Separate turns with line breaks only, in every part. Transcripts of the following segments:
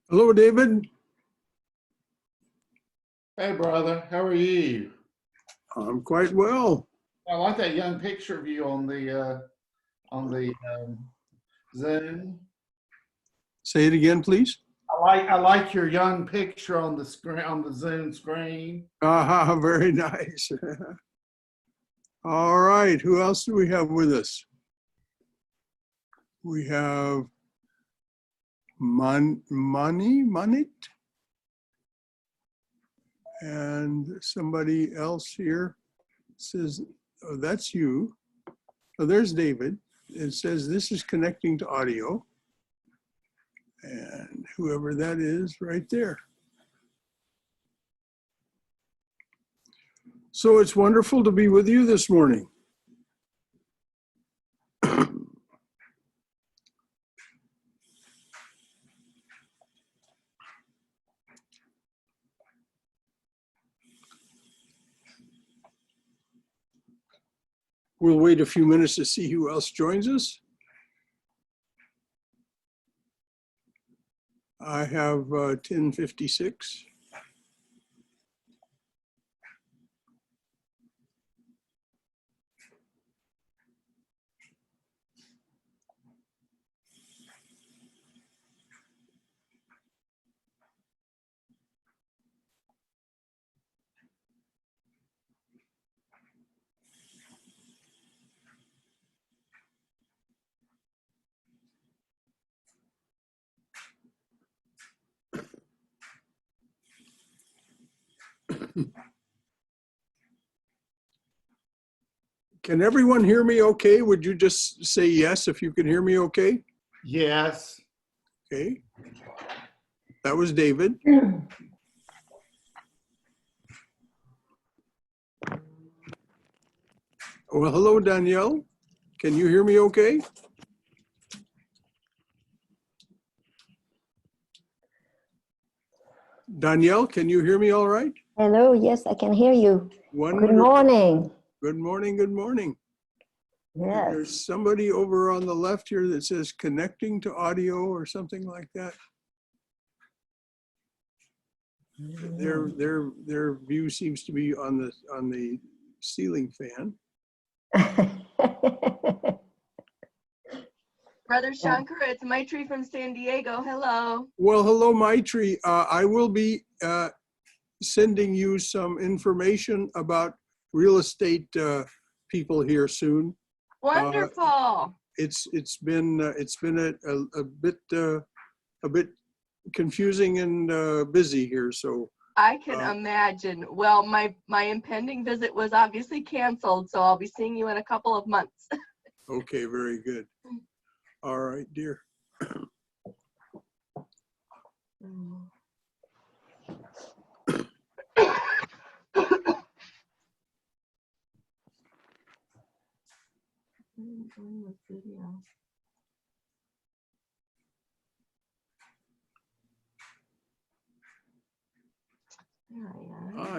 Hello, David.
Hey, brother. How are you?
I'm quite well.
I like that young picture of you on the Zoom.
Say it again, please.
I like your young picture on the screen on the Zoom screen.
Very nice. All right. Who else do we have with us? We have Manit, and somebody else here says, "Oh, that's you." Oh, there's David. It says this is connecting to audio, and whoever that is, right there. So it's wonderful to be with you this morning. We'll wait a few minutes to see who else joins us. I have 10:56. Can everyone hear me okay? Would you just say yes if you can hear me okay?
Yes.
Okay. That was David. Well, hello, Danielle. Can you hear me okay? Danielle, can you hear me all right?
Hello, yes, I can hear you.
Wonderful.
Good morning.
Good morning, good morning.
Yes.
There's somebody over on the left here that says connecting to audio or something like that. Their view seems to be on the ceiling fan.
Brother Shankara, it's Maitri from San Diego. Hello.
Well, hello, Maitri. I will be sending you some information about real estate people here soon.
Wonderful.
It's been a bit confusing and busy here, so
I can imagine. Well, my impending visit was obviously canceled, so I'll be seeing you in a couple of months.
okay, very good. All right, dear.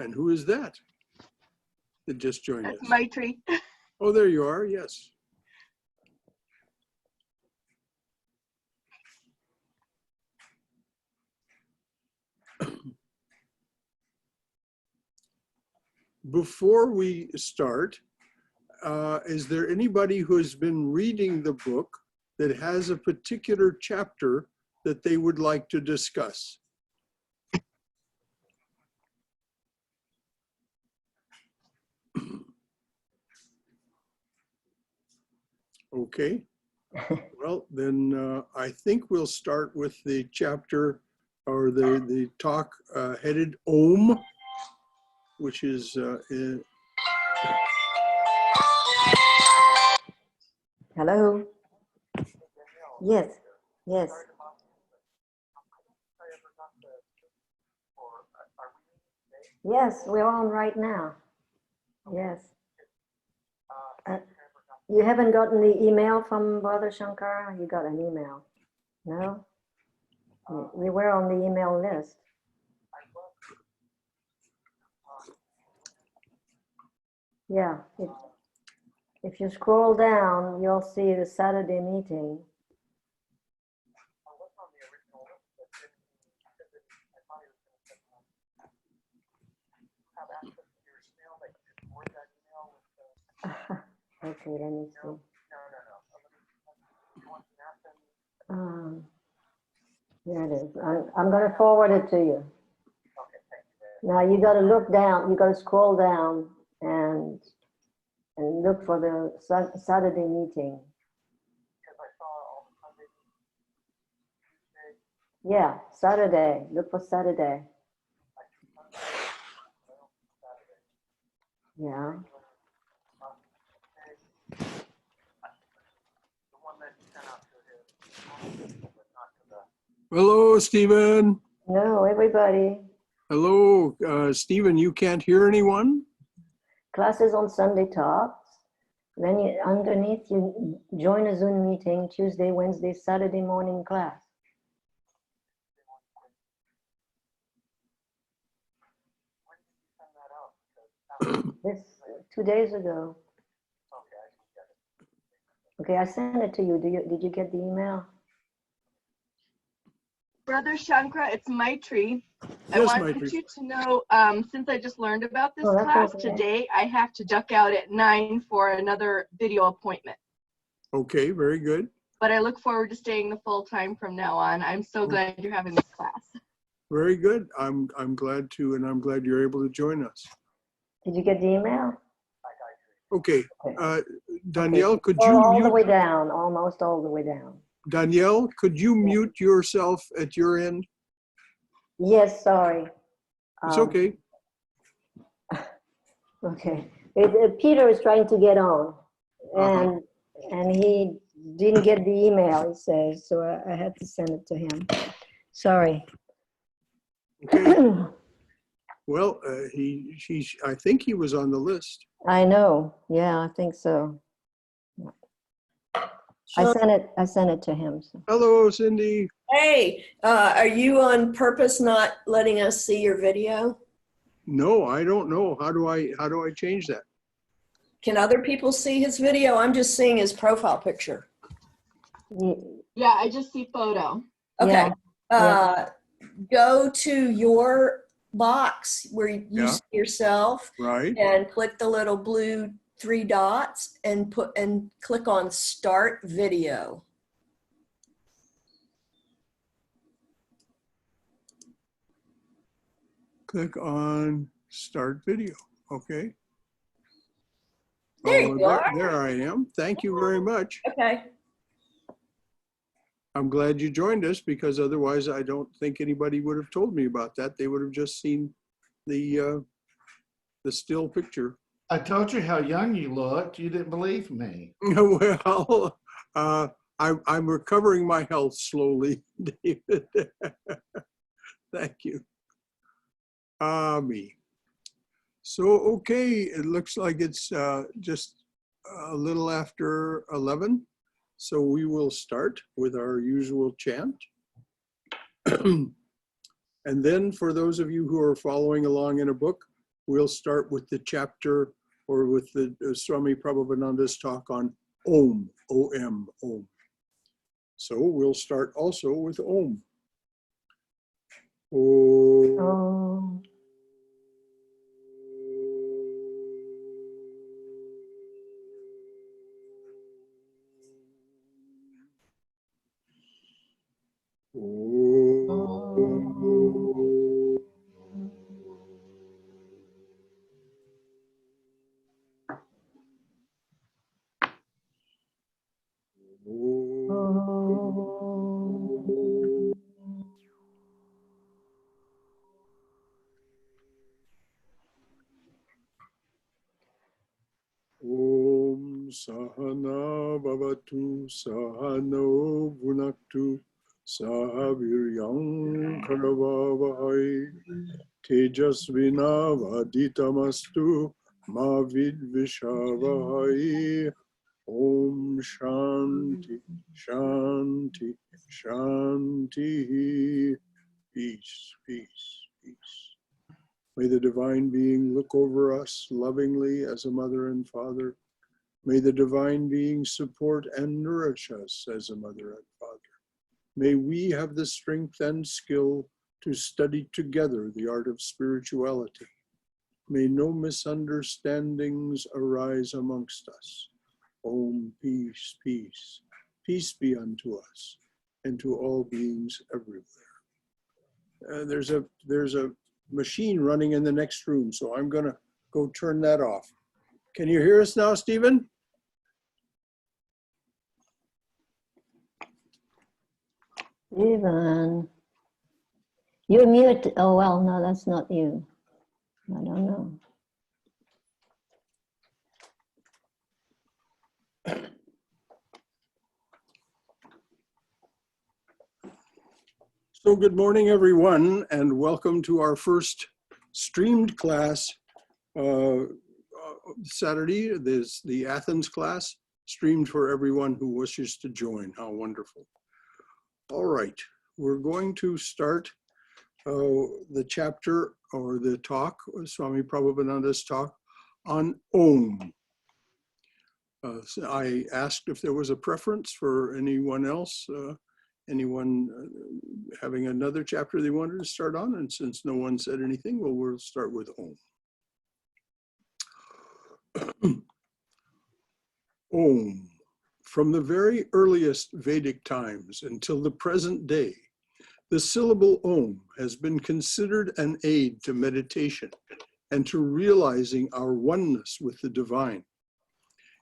And who is that just joined us?
That's Maitri.
Oh, there you are, yes. Before we start, is there anybody who has been reading the book that has a particular chapter that they would like to discuss? Okay, well then I think we'll start with the chapter or the talk headed Om, which is
Hello. Yes, yes. Yes, we're on right now. Yes. You haven't gotten the email from Brother Shankara? You got an email? No? We were on the email list. Yeah. If you scroll down, you'll see the Saturday meeting. Okay, let me see. There it is. I'm going to forward it to you. Now you got to look down. You got to scroll down and look for the Saturday meeting. Yeah, Saturday. Look for Saturday. Yeah.
Hello, Stephen.
No, everybody.
Hello, Stephen, you can't hear anyone?
Classes on Sunday talks. Then you, underneath you join a Zoom meeting Tuesday, Wednesday, Saturday morning class. This 2 days ago. Okay, I sent it to you. Did you get the email?
Brother Shankara, it's Maitri. I
Yes,
wanted
Maitri.
you to know, since I just learned about this
Oh, that's
class
okay.
today, I have to duck out at 9 for another video appointment.
Okay, very good.
But I look forward to staying the full time from now on. I'm so glad you're having this class.
Very good. I'm glad to, and I'm glad you're able to join us.
Did you get the email?
Okay,
Okay.
Danielle,
Okay.
could
Scroll
you
all the
mute?
way down, almost all the way down.
Danielle, could you mute yourself at your end?
Yes, sorry.
It's okay.
Okay. Peter is trying to get on,
Uh-huh.
and he didn't get the email, he says, so I had to send it to him. Sorry.
Okay. Well, I think he was on the list.
I know. Yeah, I think so. I sent it to him. So.
Hello, Cindy.
Hey, are you on purpose not letting us see your video?
No, I don't know. How do I change that?
Can other people see his video? I'm just seeing his profile picture.
Yeah, I just see photo.
Okay.
Yeah.
Go to your box where you see yourself
Right.
and click the little blue 3 dots and click on Start Video.
Click on Start Video. Okay.
There you are.
There I am. Thank you very much.
Okay.
I'm glad you joined us, because otherwise I don't think anybody would have told me about that. They would have just seen the still picture.
I told you how young you looked. You didn't believe me.
Well, I'm recovering my health slowly, David. Thank you. Me. So, okay, it looks like it's just a little after 11. So we will start with our usual chant. And then for those of you who are following along in a book, we'll start with the chapter, or with the Swami Prabhavananda's talk on Om, O-M, Om. So we'll start also with Om. Om.
Oh.
Om Sahana Bhavatu Sahano Bhunaktu Sahaviryam Karavavahai Tejasvina Vaditamastu Ma Vidvishavahai. Om Shanti Shanti Shanti. Peace, peace, peace. May the divine being look over us lovingly as a mother and father. May the divine being support and nourish us as a mother and father. May we have the strength and skill to study together the art of spirituality. May no misunderstandings arise amongst us. Om, peace, peace. Peace be unto us and to all beings everywhere. There's a machine running in the next room, so I'm going to go turn that off. Can you hear us now, Stephen?
Stephen, you're mute. Oh, well, no, that's not you. I don't know.
So good morning, everyone, and welcome to our first streamed class Saturday. There's the Athens class, streamed for everyone who wishes to join. How wonderful. All right, we're going to start the chapter or the talk, Swami Prabhavananda's talk on Om. So I asked if there was a preference for anyone else, anyone having another chapter they wanted to start on, and since no one said anything, well, we'll start with Om. Om. From the very earliest Vedic times until the present day, the syllable Om has been considered an aid to meditation and to realizing our oneness with the divine.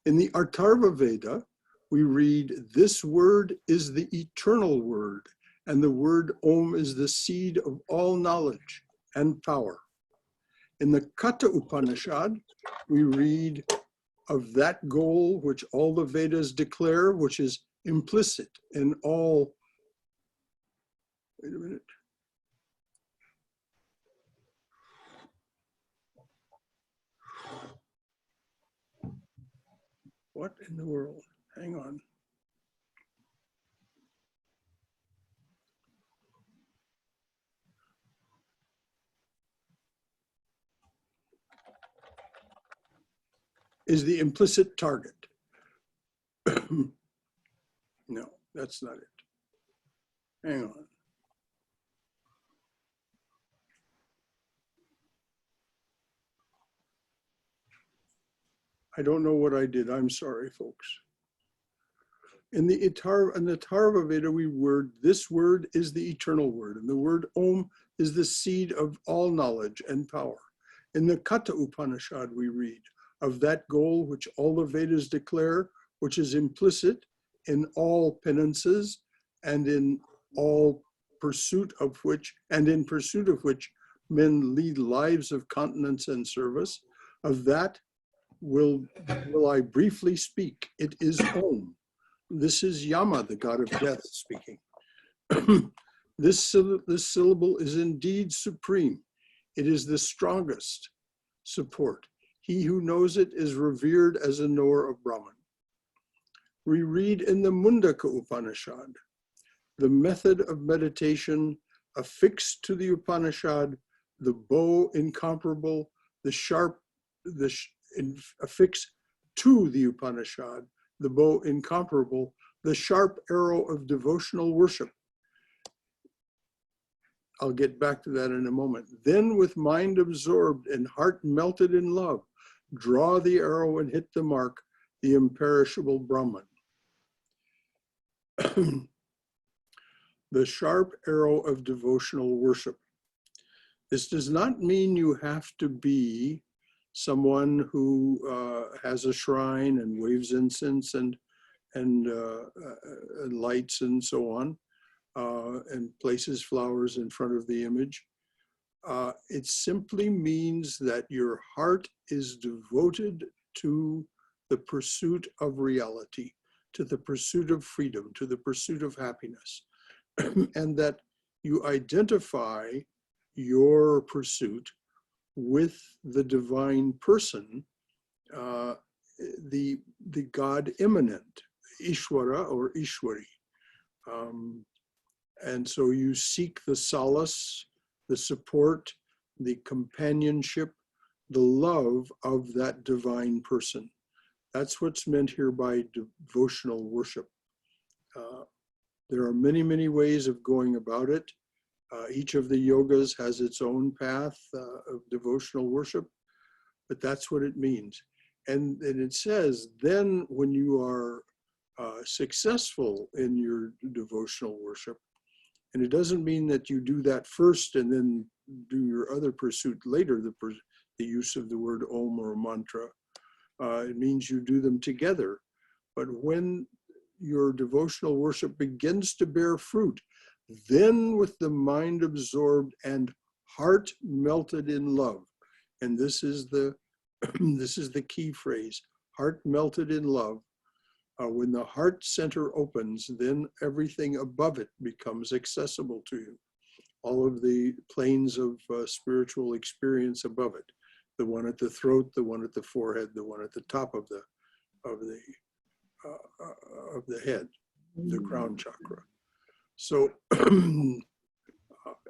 In the Atharva Veda, we read, "This word is the eternal word, and the word Om is the seed of all knowledge and power." In the Katha Upanishad, we read of that goal which all the Vedas declare, which is implicit in all. Wait a minute. What in the world? Hang on. Is the implicit target. No, that's not it. Hang on. I don't know what I did. I'm sorry, folks. In the Atharva Veda, we word, "This word is the eternal word," and the word Om is the seed of all knowledge and power. In the Katha Upanishad, we read of that goal which all the Vedas declare, which is implicit in all penances and in all pursuit of which, men lead lives of continence and service. Of that will I briefly speak. It is Om. This is Yama, the god of death, speaking. This syllable is indeed supreme. It is the strongest support. He who knows it is revered as a knower of Brahman. We read in the Mundaka Upanishad, the method of meditation affixed to the Upanishad, the bow incomparable, affixed to the Upanishad, the bow incomparable, the sharp arrow of devotional worship. I'll get back to that in a moment. Then with mind absorbed and heart melted in love, draw the arrow and hit the mark, the imperishable Brahman. The sharp arrow of devotional worship. This does not mean you have to be someone who has a shrine and waves incense and lights and so on, and places flowers in front of the image. It simply means that your heart is devoted to the pursuit of reality, to the pursuit of freedom, to the pursuit of happiness, and that you identify your pursuit with the divine person, the God immanent, Ishvara or Ishwari. And so you seek the solace, the support, the companionship, the love of that divine person. That's what's meant here by devotional worship. There are many, many ways of going about it. Each of the yogas has its own path of devotional worship. but that's what it means. And it says, then when you are successful in your devotional worship, and it doesn't mean that you do that first and then do your other pursuit later, the use of the word Om or mantra. It means you do them together. But when your devotional worship begins to bear fruit, then with the mind absorbed and heart melted in love, and this is the this is the key phrase, heart melted in love. When the heart center opens, then everything above it becomes accessible to you. All of the planes of spiritual experience above it, the one at the throat, the one at the forehead, the one at the top of the head, the crown chakra. So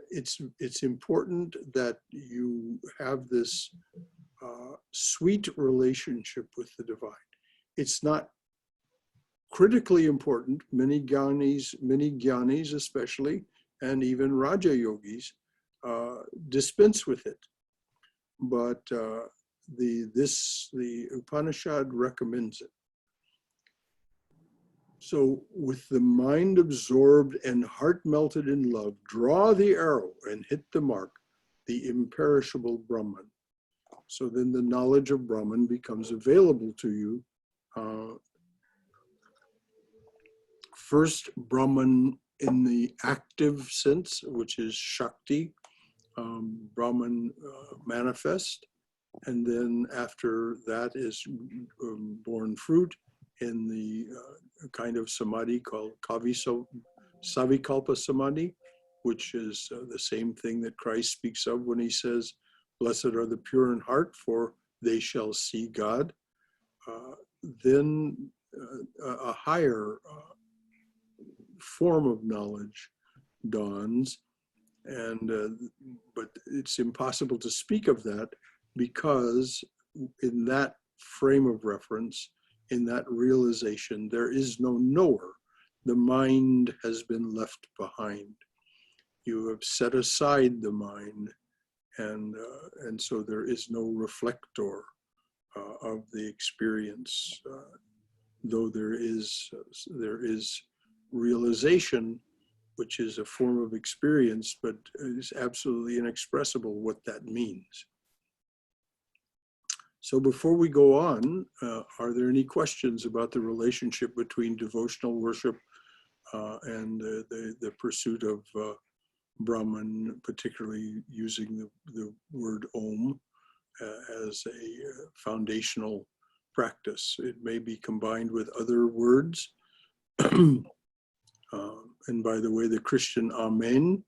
it's important that you have this sweet relationship with the divine. It's not critically important. Many jnanis especially, and even Raja Yogis dispense with it. But the Upanishad recommends it. So with the mind absorbed and heart melted in love, draw the arrow and hit the mark, the imperishable Brahman. So then the knowledge of Brahman becomes available to you. First, Brahman in the active sense, which is Shakti, Brahman manifest. And then after that is born fruit in the kind of samadhi called Savikalpa Samadhi, which is the same thing that Christ speaks of when he says, "Blessed are the pure in heart, for they shall see God." Then a higher form of knowledge dawns, and but it's impossible to speak of that because in that frame of reference, in that realization, there is no knower. The mind has been left behind. You have set aside the mind, and so there is no reflector of the experience, though there is realization, which is a form of experience, but it is absolutely inexpressible what that means. So before we go on, are there any questions about the relationship between devotional worship and the pursuit of Brahman, particularly using the word Om as a foundational practice? It may be combined with other words. And by the way, the Christian Amen,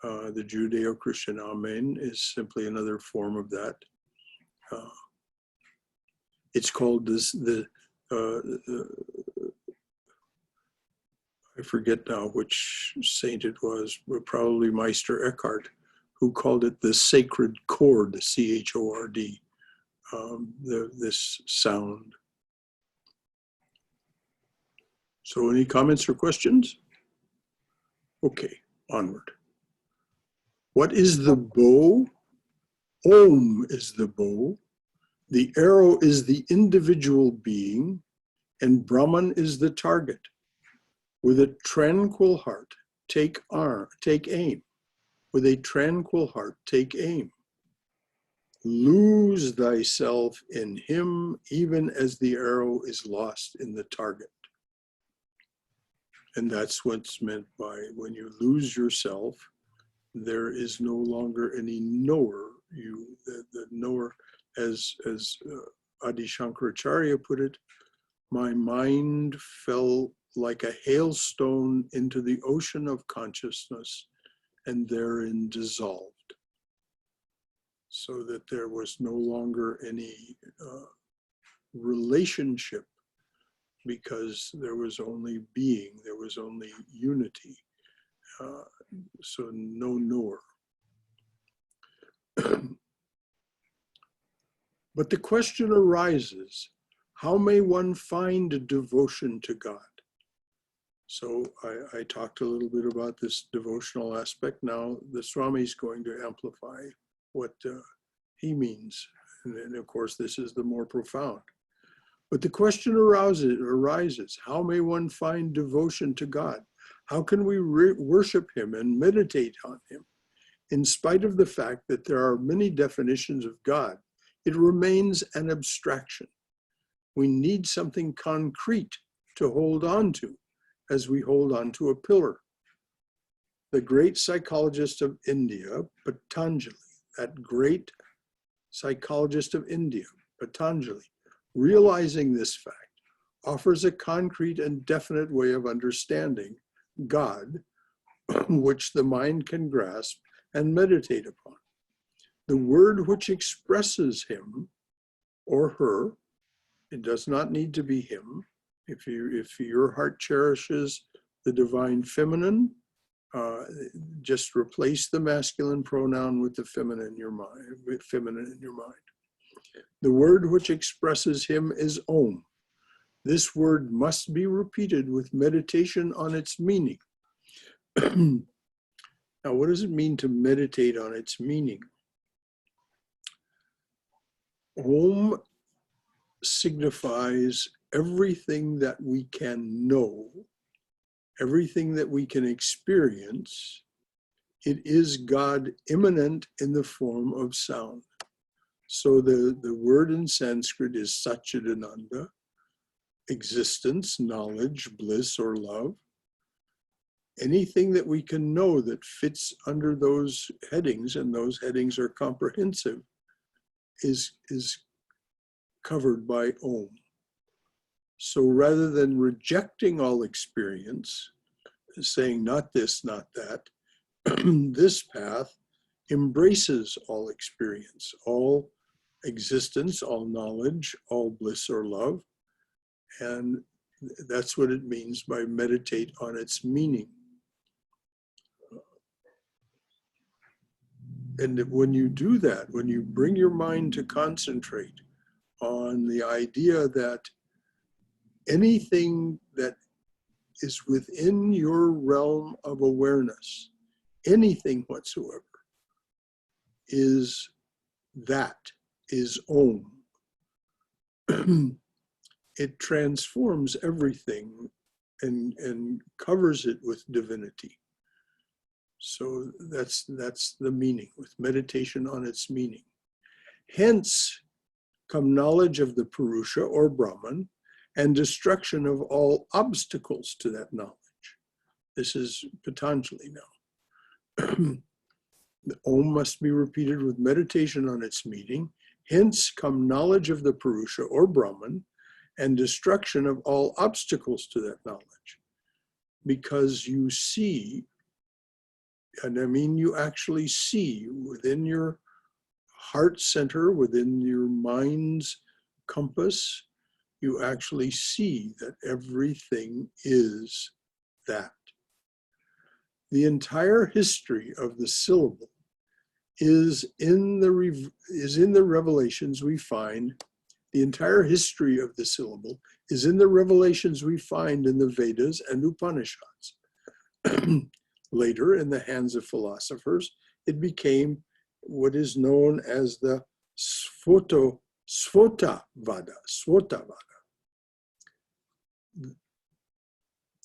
the Judeo-Christian Amen, is simply another form of that. It's called I forget now which saint it was, but probably Meister Eckhart, who called it the sacred chord, C-H-O-R-D, this sound. So any comments or questions? Okay, onward. What is the bow? Om is the bow. The arrow is the individual being, and Brahman is the target. With a tranquil heart, take aim. With a tranquil heart, take aim. Lose thyself in him, even as the arrow is lost in the target. And that's what's meant by when you lose yourself, there is no longer any knower. The knower, as Adi Shankaracharya put it, my mind fell like a hailstone into the ocean of consciousness and therein dissolved. So that there was no longer any relationship, because there was only being, there was only unity. So no knower. But the question arises, how may one find a devotion to God? So I talked a little bit about this devotional aspect. Now the Swami is going to amplify what he means And of course, this is the more profound. But the question arises, how may one find devotion to God? How can we worship him and meditate on him? In spite of the fact that there are many definitions of God, it remains an abstraction. We need something concrete to hold on to as we hold on to a pillar. The great psychologist of India, Patanjali, that great psychologist of India, Patanjali, realizing this fact, offers a concrete and definite way of understanding God, which the mind can grasp and meditate upon. The word which expresses him or her, it does not need to be him. If your heart cherishes the divine feminine, just replace the masculine pronoun with the feminine in your mind. The word which expresses him is Om. This word must be repeated with meditation on its meaning. Now, what does it mean to meditate on its meaning? Om signifies everything that we can know, everything that we can experience. It is God immanent in the form of sound. So the word in Sanskrit is Satchidananda, existence, knowledge, bliss, or love. Anything that we can know that fits under those headings, and those headings are comprehensive, is covered by Om. So rather than rejecting all experience, saying not this, not that, this path embraces all experience, all existence, all knowledge, all bliss or love. And that's what it means by meditate on its meaning. And when you do that, when you bring your mind to concentrate on the idea that anything that is within your realm of awareness, anything whatsoever, is Om. It transforms everything and covers it with divinity. So that's the meaning, with meditation on its meaning. Hence come knowledge of the Purusha or Brahman and destruction of all obstacles to that knowledge. This is Patanjali now. The Om must be repeated with meditation on its meaning. Hence come knowledge of the Purusha or Brahman and destruction of all obstacles to that knowledge. Because you see, and I mean you actually see within your heart center, within your mind's compass, you actually see that everything is that. The entire history of the syllable is in the revelations we find. The entire history of the syllable is in the revelations we find in the Vedas and Upanishads. Later, in the hands of philosophers, it became what is known as the Svotavada.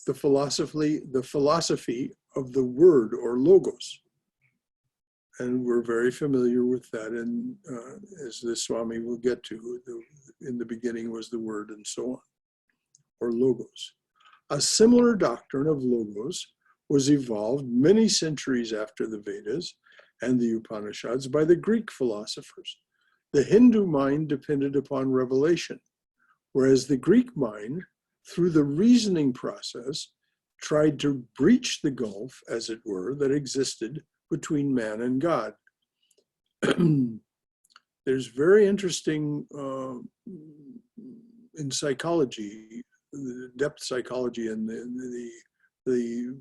The philosophy of the word or logos. And we're very familiar with that, and as the Swami will get to, in the beginning was the word and so on, or logos. A similar doctrine of logos was evolved many centuries after the Vedas and the Upanishads by the Greek philosophers. The Hindu mind depended upon revelation, whereas the Greek mind, through the reasoning process, tried to breach the gulf, as it were, that existed between man and God. There's very interesting, in psychology, the depth psychology and the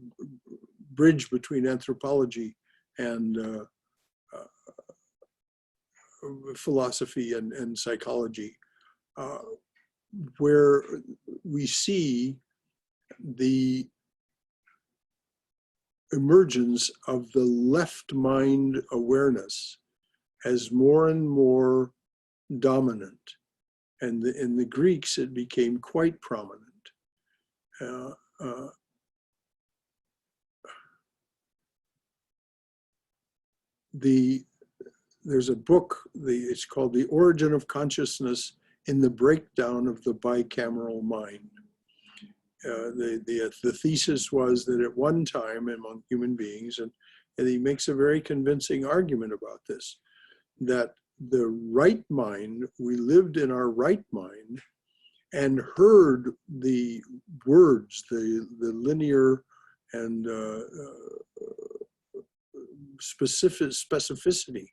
bridge between anthropology and philosophy and psychology, where we see the emergence of the left mind awareness as more and more dominant. And in the Greeks, it became quite prominent. There's a book, it's called The Origin of Consciousness in the Breakdown of the Bicameral Mind. The thesis was that at one time among human beings, and he makes a very convincing argument about this, that the right mind, we lived in our right mind and heard the words, the linear and specificity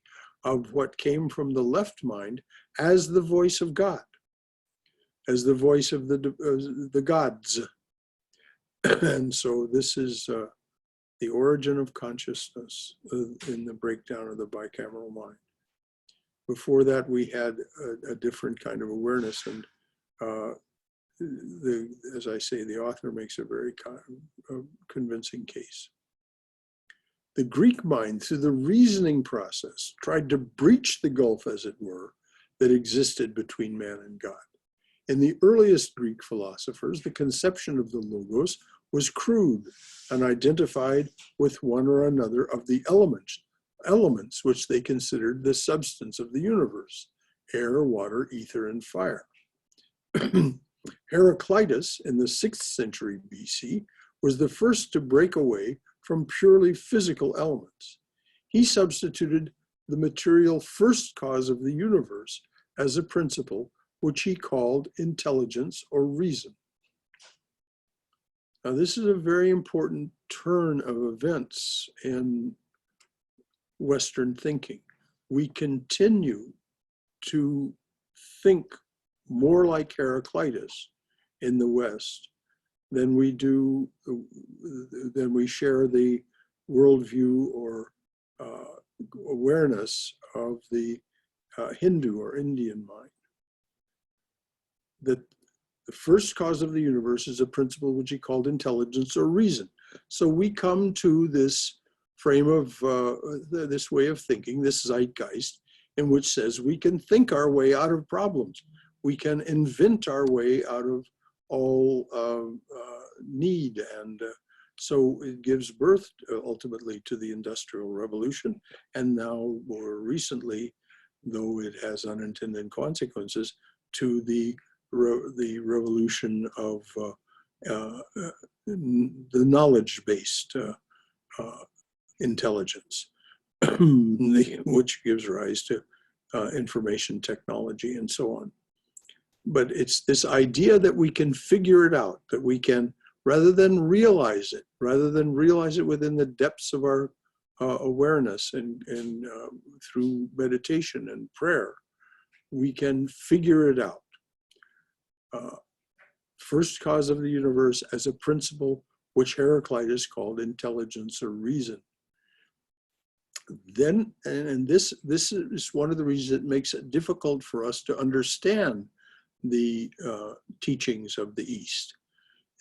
of what came from the left mind as the voice of God, as the voice of the gods. And so this is the origin of consciousness in the breakdown of the bicameral mind. Before that, we had a different kind of awareness, and as I say, the author makes a very convincing case. The Greek mind, through the reasoning process, tried to breach the gulf, as it were, that existed between man and God. In the earliest Greek philosophers, the conception of the logos was crude and identified with one or another of the elements which they considered the substance of the universe: air, water, ether, and fire. Heraclitus, in the 6th century BC, was the first to break away from purely physical elements. He substituted the material first cause of the universe as a principle which he called intelligence or reason. Now, this is a very important turn of events in Western thinking. We continue to think more like Heraclitus in the West than we do, than we share the worldview or awareness of the Hindu or Indian mind. That the first cause of the universe is a principle which he called intelligence or reason. So we come to this frame of, this way of thinking, this zeitgeist, in which says we can think our way out of problems. We can invent our way out of all need. And so it gives birth ultimately to the Industrial Revolution. And now more recently, though it has unintended consequences, to the revolution of the knowledge-based intelligence, which gives rise to information technology and so on. But it's this idea that we can figure it out, that we can, rather than realize it within the depths of our awareness and through meditation and prayer, we can figure it out. First cause of the universe as a principle which Heraclitus called intelligence or reason. Then, and this is one of the reasons it makes it difficult for us to understand the teachings of the East,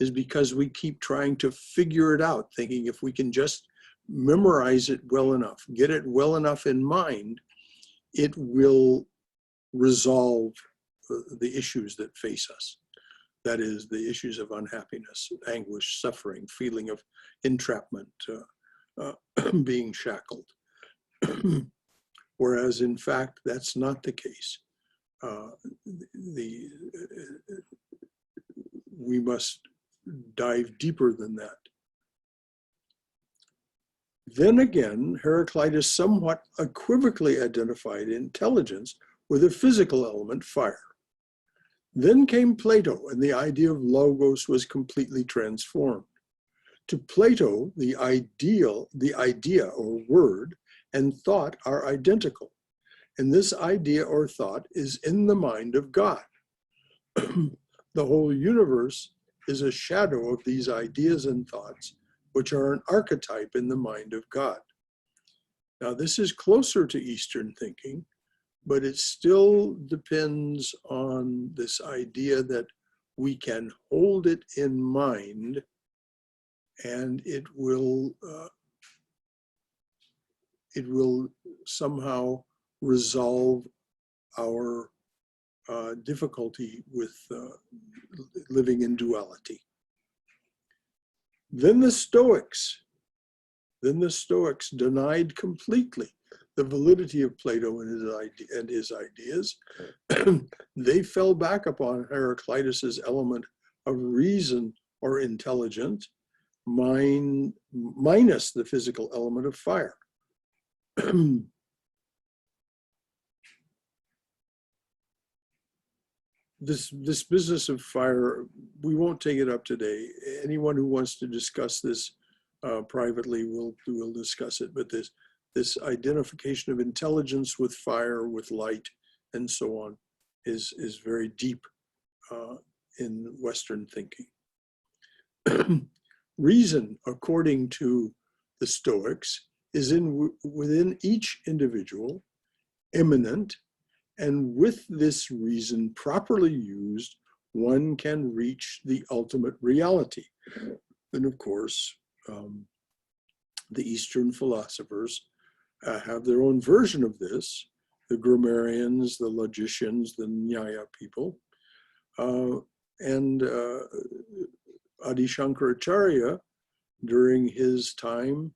is because we keep trying to figure it out, thinking if we can just memorize it well enough, get it well enough in mind, it will resolve the issues that face us. That is, the issues of unhappiness, anguish, suffering, feeling of entrapment, being shackled. Whereas in fact, that's not the case. We must dive deeper than that. Then again, Heraclitus somewhat equivocally identified intelligence with a physical element, fire. Then came Plato, and the idea of logos was completely transformed. To Plato, the idea or word and thought are identical. And this idea or thought is in the mind of God. The whole universe is a shadow of these ideas and thoughts, which are an archetype in the mind of God. Now, this is closer to Eastern thinking, but it still depends on this idea that we can hold it in mind and it will somehow resolve our difficulty with living in duality. Then the Stoics denied completely the validity of Plato and his ideas. They fell back upon Heraclitus's element of reason or intelligence, minus the physical element of fire. This business of fire, we won't take it up today. Anyone who wants to discuss this privately will discuss it. But this identification of intelligence with fire, with light, and so on, is very deep in Western thinking. Reason, according to the Stoics, is within each individual, immanent, and with this reason properly used, one can reach the ultimate reality. And of course, the Eastern philosophers have their own version of this, the grammarians, the logicians, the Nyaya people. And Adi Shankaracharya, during his time,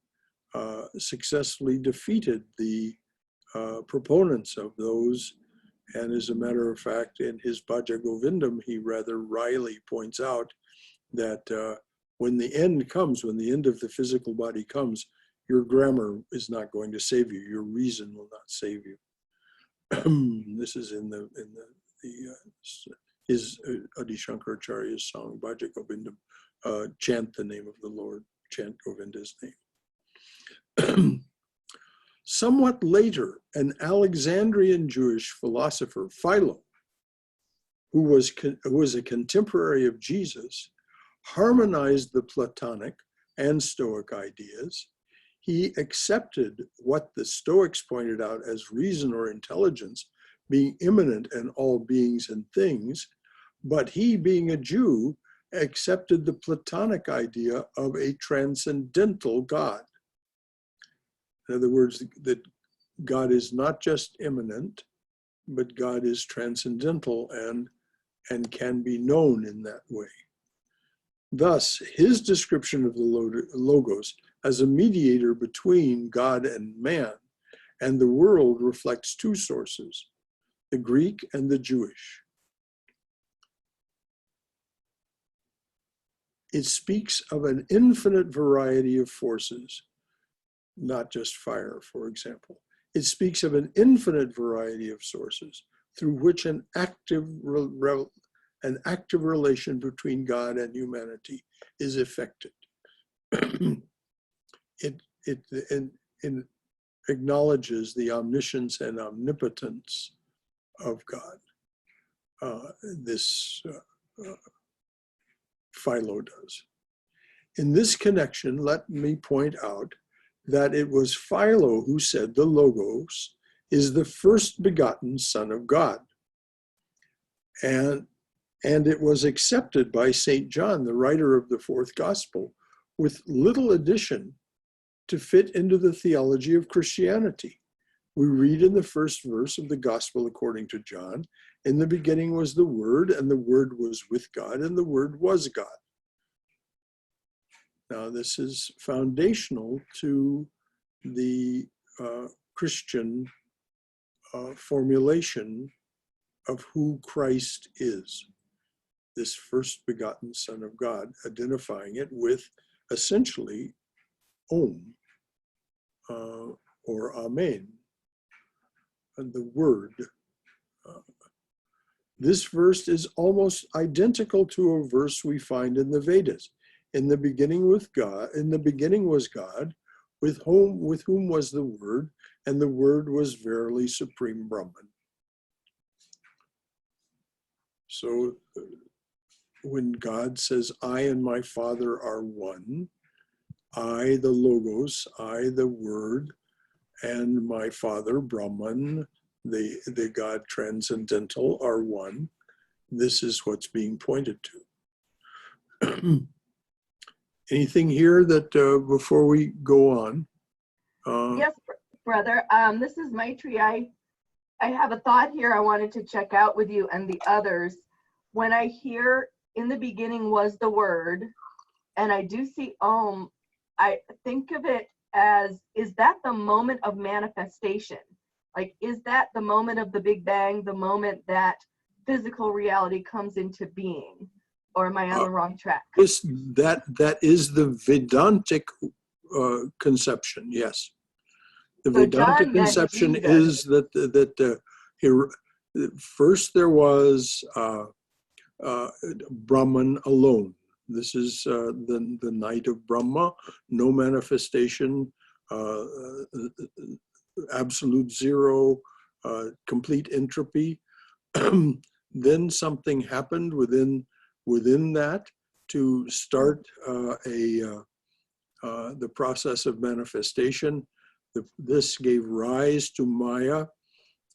successfully defeated the proponents of those. And as a matter of fact, in his Bhaja Govindam, he rather wryly points out that when the end comes, when the end of the physical body comes, your grammar is not going to save you. Your reason will not save you. This is in his Adi Shankaracharya's song, Bhaja Govindam, chant the name of the Lord, chant Govinda's name. Somewhat later, an Alexandrian Jewish philosopher, Philo, who was a contemporary of Jesus, harmonized the Platonic and Stoic ideas. He accepted what the Stoics pointed out as reason or intelligence being immanent in all beings and things, but he, being a Jew, accepted the Platonic idea of a transcendental God. In other words, that God is not just immanent, but God is transcendental and can be known in that way. Thus, his description of the Logos as a mediator between God and man and the world reflects two sources, the Greek and the Jewish. It speaks of an infinite variety of forces, not just fire, for example. It speaks of an infinite variety of sources through which an active relation between God and humanity is effected. It acknowledges the omniscience and omnipotence of God. Philo does. In this connection, let me point out that it was Philo who said the Logos is the first begotten Son of God. And it was accepted by St. John, the writer of the fourth gospel, with little addition to fit into the theology of Christianity. We read in the first verse of the gospel according to John, in the beginning was the Word, and the Word was with God, and the Word was God. Now, this is foundational to the Christian formulation of who Christ is, this first begotten Son of God, identifying it with essentially Om or Amen, and the Word. This verse is almost identical to a verse we find in the Vedas. In the beginning with God, in the beginning was God, with whom was the Word, and the Word was verily Supreme Brahman. So when God says, I and my Father are one, I, the Logos, I, the Word, and my Father, Brahman, the God transcendental, are one. This is what's being pointed to. Anything here that before we go on?
Yes, brother. This is Maitri. I have a thought here I wanted to check out with you and the others. When I hear in the beginning was the word, and I do see Om, I think of it as, is that the moment of manifestation? Like, is that the moment of the Big Bang, the moment that physical reality comes into being? Or am I on the wrong track?
That is the Vedantic conception, yes. The
So
Vedantic
John meant
conception
Jesus.
is that first there was Brahman alone. This is the night of Brahma, no manifestation, absolute zero, complete entropy. Then something happened within that to start the process of manifestation. This gave rise to Maya,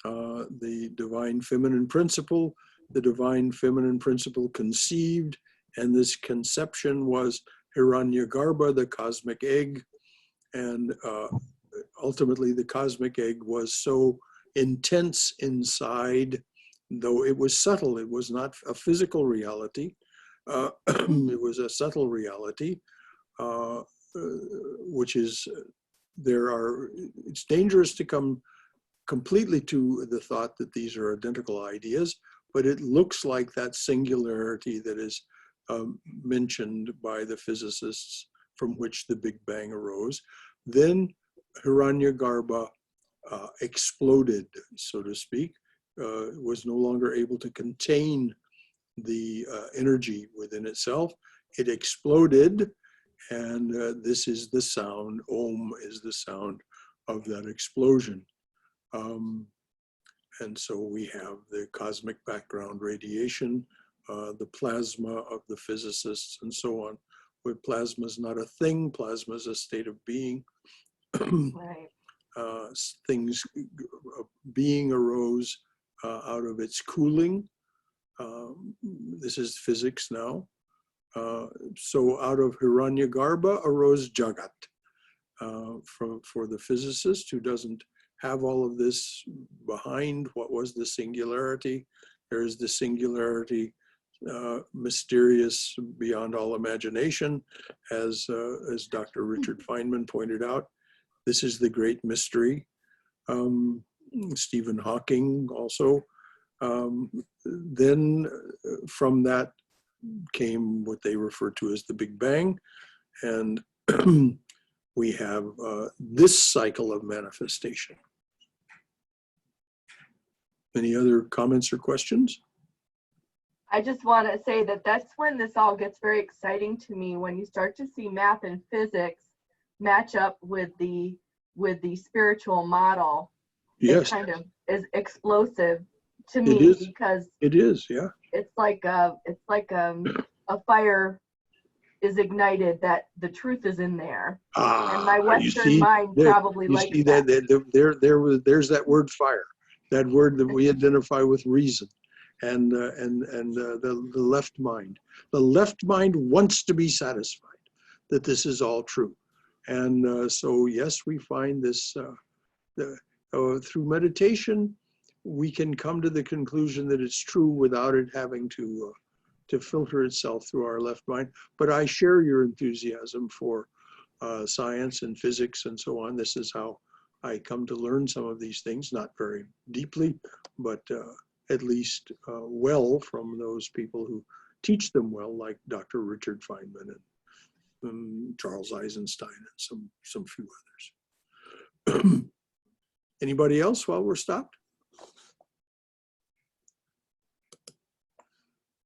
the divine feminine principle. The divine feminine principle conceived, and this conception was Hiranyagarbha, the cosmic egg. And ultimately, the cosmic egg was so intense inside, though it was subtle. It was not a physical reality. It was a subtle reality, which is, it's dangerous to come completely to the thought that these are identical ideas, but it looks like that singularity that is mentioned by the physicists from which the Big Bang arose. Then Hiranyagarbha exploded, so to speak, was no longer able to contain the energy within itself. It exploded, and this is the sound. Om is the sound of that explosion. And so we have the cosmic background radiation, the plasma of the physicists, and so on. But plasma is not a thing. Plasma is a state of being.
Right.
Being arose out of its cooling. This is physics now. So out of Hiranyagarbha arose Jagat. For the physicist who doesn't have all of this behind what was the singularity, there's the singularity, mysterious beyond all imagination, as Dr. Richard Feynman pointed out. This is the great mystery. Stephen Hawking also. Then from that came what they refer to as the Big Bang, and we have this cycle of manifestation. Any other comments or questions?
I just want to say that that's when this all gets very exciting to me, when you start to see math and physics match up with the spiritual model.
Yes.
It kind of is explosive to
It
me,
is.
because
It is, yeah.
it's like a fire is ignited, that the truth is in there. And my Western mind probably likes that.
There's that word fire, that word that we identify with reason, and the left mind. The left mind wants to be satisfied that this is all true. And so, yes, we find this through meditation, we can come to the conclusion that it's true without it having to filter itself through our left mind. But I share your enthusiasm for science and physics and so on. This is how I come to learn some of these things, not very deeply, but at least well from those people who teach them well, like Dr. Richard Feynman and Charles Eisenstein and some few others. Anybody else while we're stopped?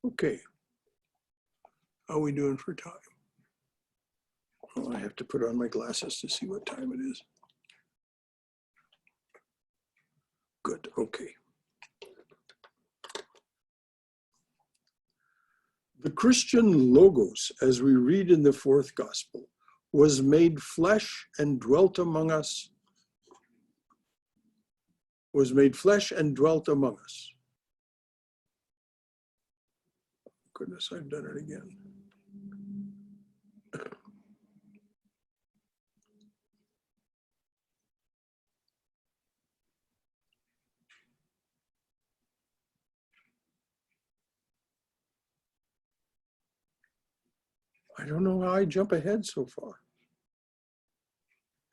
Okay. How are we doing for time? Oh, I have to put on my glasses to see what time it is. Good, okay. The Christian Logos, as we read in the fourth gospel, was made flesh and dwelt among us. Was made flesh and dwelt among us. Goodness, I've done it again. don't know how I jump ahead so far.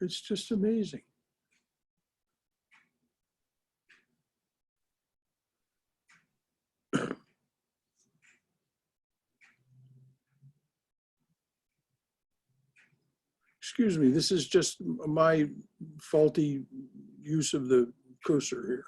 It's just amazing. Excuse me, this is just my faulty use of the cursor here.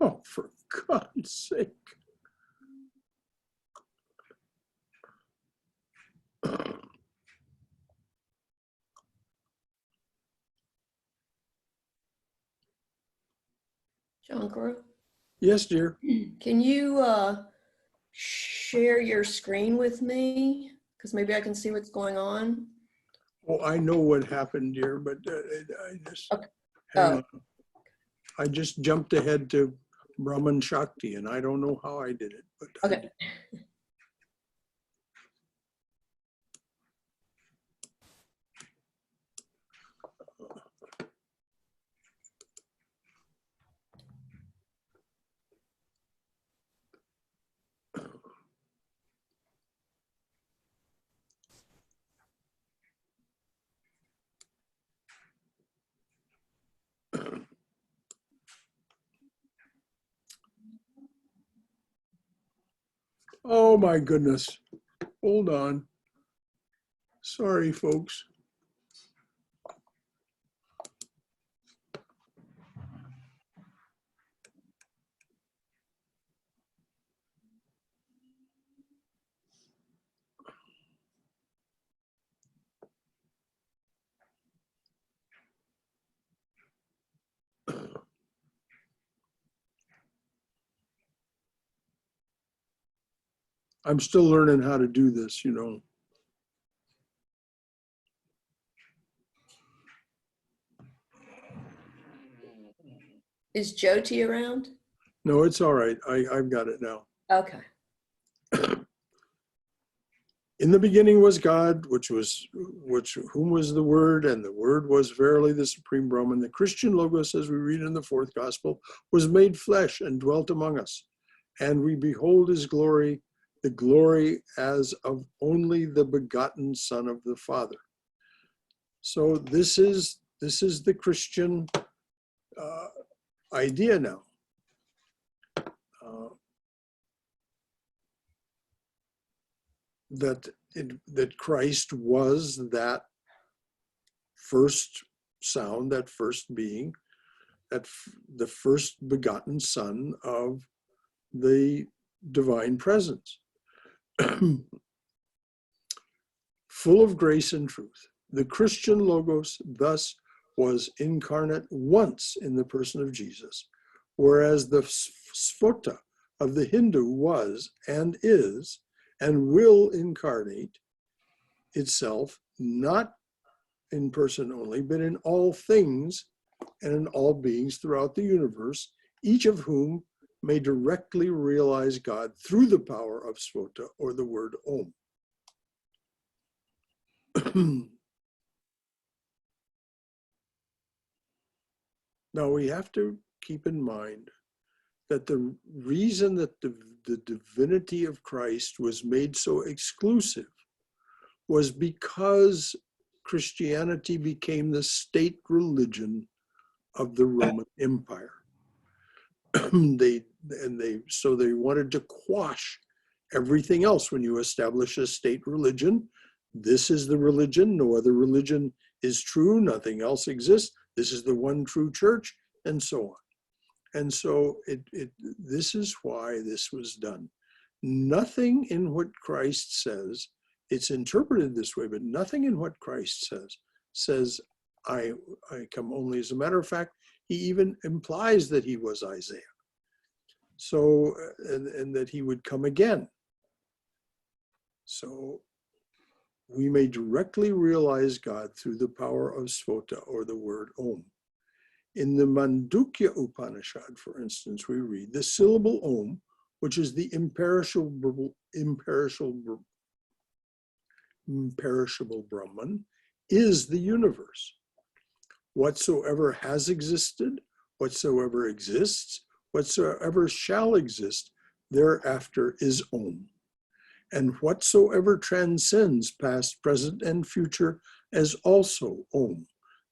Oh, for God's sake.
Shankara,
Yes, dear.
can you share your screen with me? Because maybe I can see what's going on.
Oh, I know what happened, dear, but I just,
Okay.
hang
Oh.
on. I just jumped ahead to Brahman Shakti, and I don't know how I did it, but I
Okay.
did. Oh my goodness. Hold on. Sorry, folks. I'm still learning how to do this, you know.
Is Jyoti around?
No, it's all right. I've got it now.
Okay.
In the beginning was God, whom was the Word, and the Word was verily the Supreme Brahman. The Christian Logos, as we read in the fourth Gospel, was made flesh and dwelt among us. And we behold his glory, the glory as of only the begotten Son of the Father. So this is the Christian idea now. That Christ was that first sound, that first being, the first begotten Son of the divine presence, full of grace and truth. The Christian Logos thus was incarnate once in the person of Jesus, whereas the Sphota of the Hindu was and is and will incarnate itself, not in person only, but in all things and in all beings throughout the universe, each of whom may directly realize God through the power of Sphota, or the word Om. Now we have to keep in mind that the reason that the divinity of Christ was made so exclusive was because Christianity became the state religion of the Roman Empire. So they wanted to quash everything else. When you establish a state religion, this is the religion, no other religion is true, nothing else exists, this is the one true church, and so on. And so this is why this was done. Nothing in what Christ says, it's interpreted this way, but nothing in what Christ says, I come only. As a matter of fact, he even implies that he was Isaiah. So, and that he would come again. So we may directly realize God through the power of Sphota, or the word Om. In the Mandukya Upanishad, for instance, we read the syllable Om, which is the imperishable Brahman, is the universe. Whatsoever has existed, whatsoever exists, whatsoever shall exist, thereafter is Om. And whatsoever transcends past, present, and future as also Om.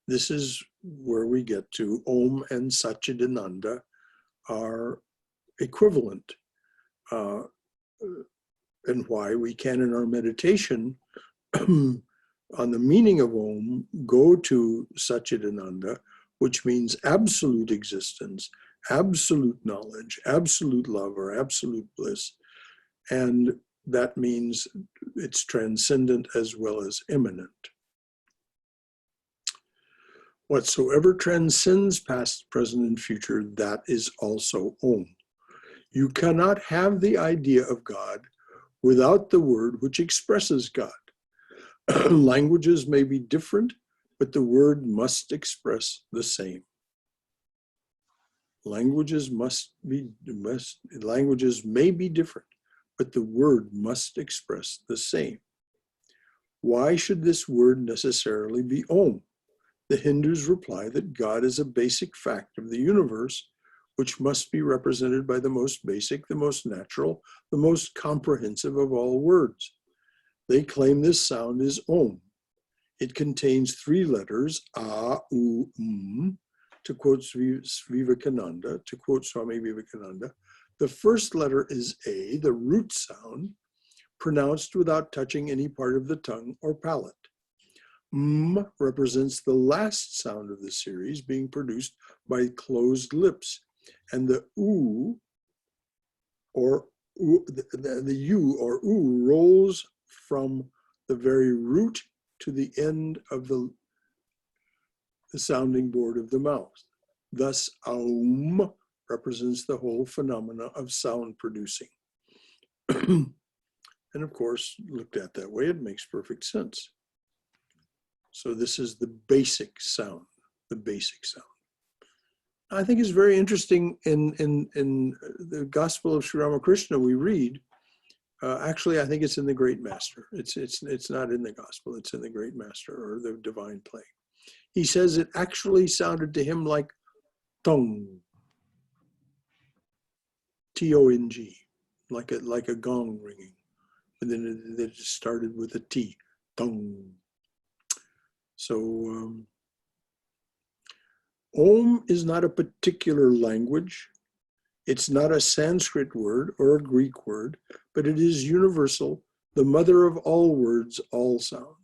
This is where we get to Om and Satchidananda are equivalent, and why we can in our meditation on the meaning of Om go to Satchidananda, which means absolute existence, absolute knowledge, absolute love, or absolute bliss. And that means it's transcendent as well as immanent. Whatsoever transcends past, present, and future, that is also Om. You cannot have the idea of God without the word which expresses God. Languages may be different, but the word must express the same. Languages may be different, but the word must express the same. Why should this word necessarily be Om? The Hindus reply that God is a basic fact of the universe, which must be represented by the most basic, the most natural, the most comprehensive of all words. They claim this sound is Om. It contains 3 letters, A, U, to quote Vivekananda, to quote Swami Vivekananda. The first letter is A, the root sound, pronounced without touching any part of the tongue or palate. Represents the last sound of the series being produced by closed lips. And the U, or the U or U, rolls from the very root to the end of the sounding board of the mouth. Thus, Aum represents the whole phenomena of sound producing. And of course, looked at that way, it makes perfect sense. So this is the basic sound, the basic sound. I think it's very interesting in the Gospel of Sri Ramakrishna we read. Actually, I think it's in the Great Master. It's not in the Gospel, it's in the Great Master or the Divine Play. He says it actually sounded to him like tong, T-O-N-G, like a gong ringing. And then it started with a T, tong. So Om is not a particular language. It's not a Sanskrit word or a Greek word, but it is universal, the mother of all words, all sounds.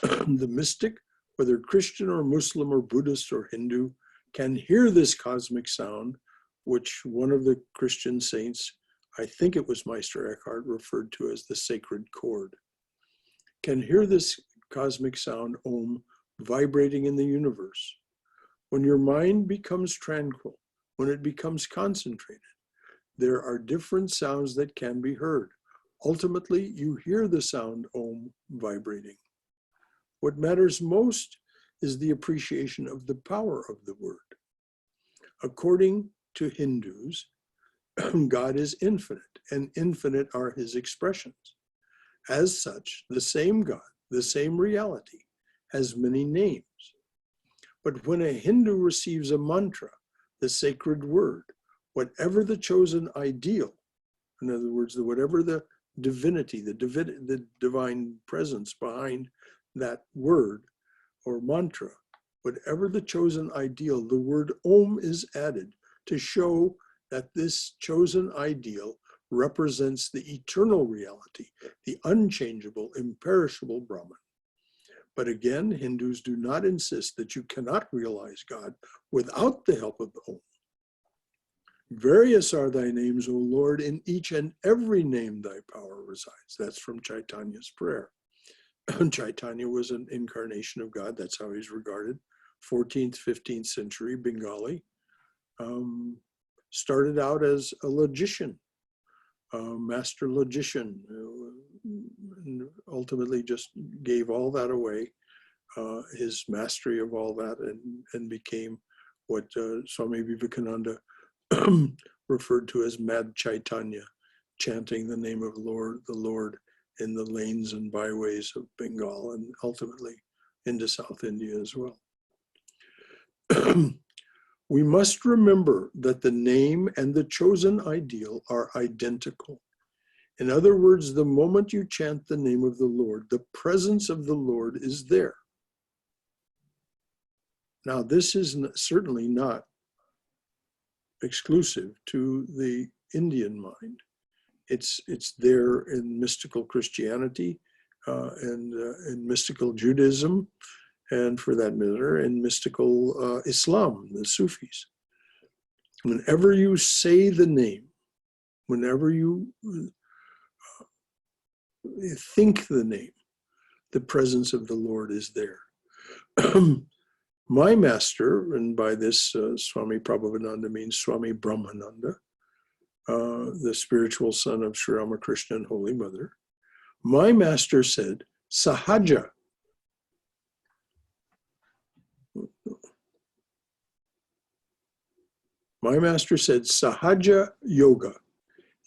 The mystic, whether Christian or Muslim or Buddhist or Hindu, can hear this cosmic sound, which one of the Christian saints, I think it was Meister Eckhart, referred to as the sacred chord, can hear this cosmic sound, Om, vibrating in the universe. When your mind becomes tranquil, when it becomes concentrated, there are different sounds that can be heard. Ultimately, you hear the sound Om vibrating. What matters most is the appreciation of the power of the word. According to Hindus, God is infinite, and infinite are his expressions. As such, the same God, the same reality, has many names. But when a Hindu receives a mantra, the sacred word, whatever the chosen ideal, in other words, whatever the divinity, the divine presence behind that word or mantra, whatever the chosen ideal, the word Om is added to show that this chosen ideal represents the eternal reality, the unchangeable, imperishable Brahman. But again, Hindus do not insist that you cannot realize God without the help of the Om. Various are thy names, O Lord, in each and every name thy power resides. That's from Chaitanya's prayer. Chaitanya was an incarnation of God. That's how he's regarded. 14th, 15th century Bengali. Started out as a logician, master logician, and ultimately just gave all that away, his mastery of all that, and became what Swami Vivekananda referred to as Mad Chaitanya, chanting the name of the Lord in the lanes and byways of Bengal and ultimately into South India as well. We must remember that the name and the chosen ideal are identical. In other words, the moment you chant the name of the Lord, the presence of the Lord is there. Now, this is certainly not exclusive to the Indian mind. It's there in mystical Christianity and in mystical Judaism, and for that matter, in mystical Islam, the Sufis. Whenever you say the name, whenever you think the name, the presence of the Lord is there. My master, and by this Swami Prabhavananda means Swami Brahmananda, the spiritual son of Sri Ramakrishna and Holy Mother, my master said, Sahaja. My master said, Sahaja Yoga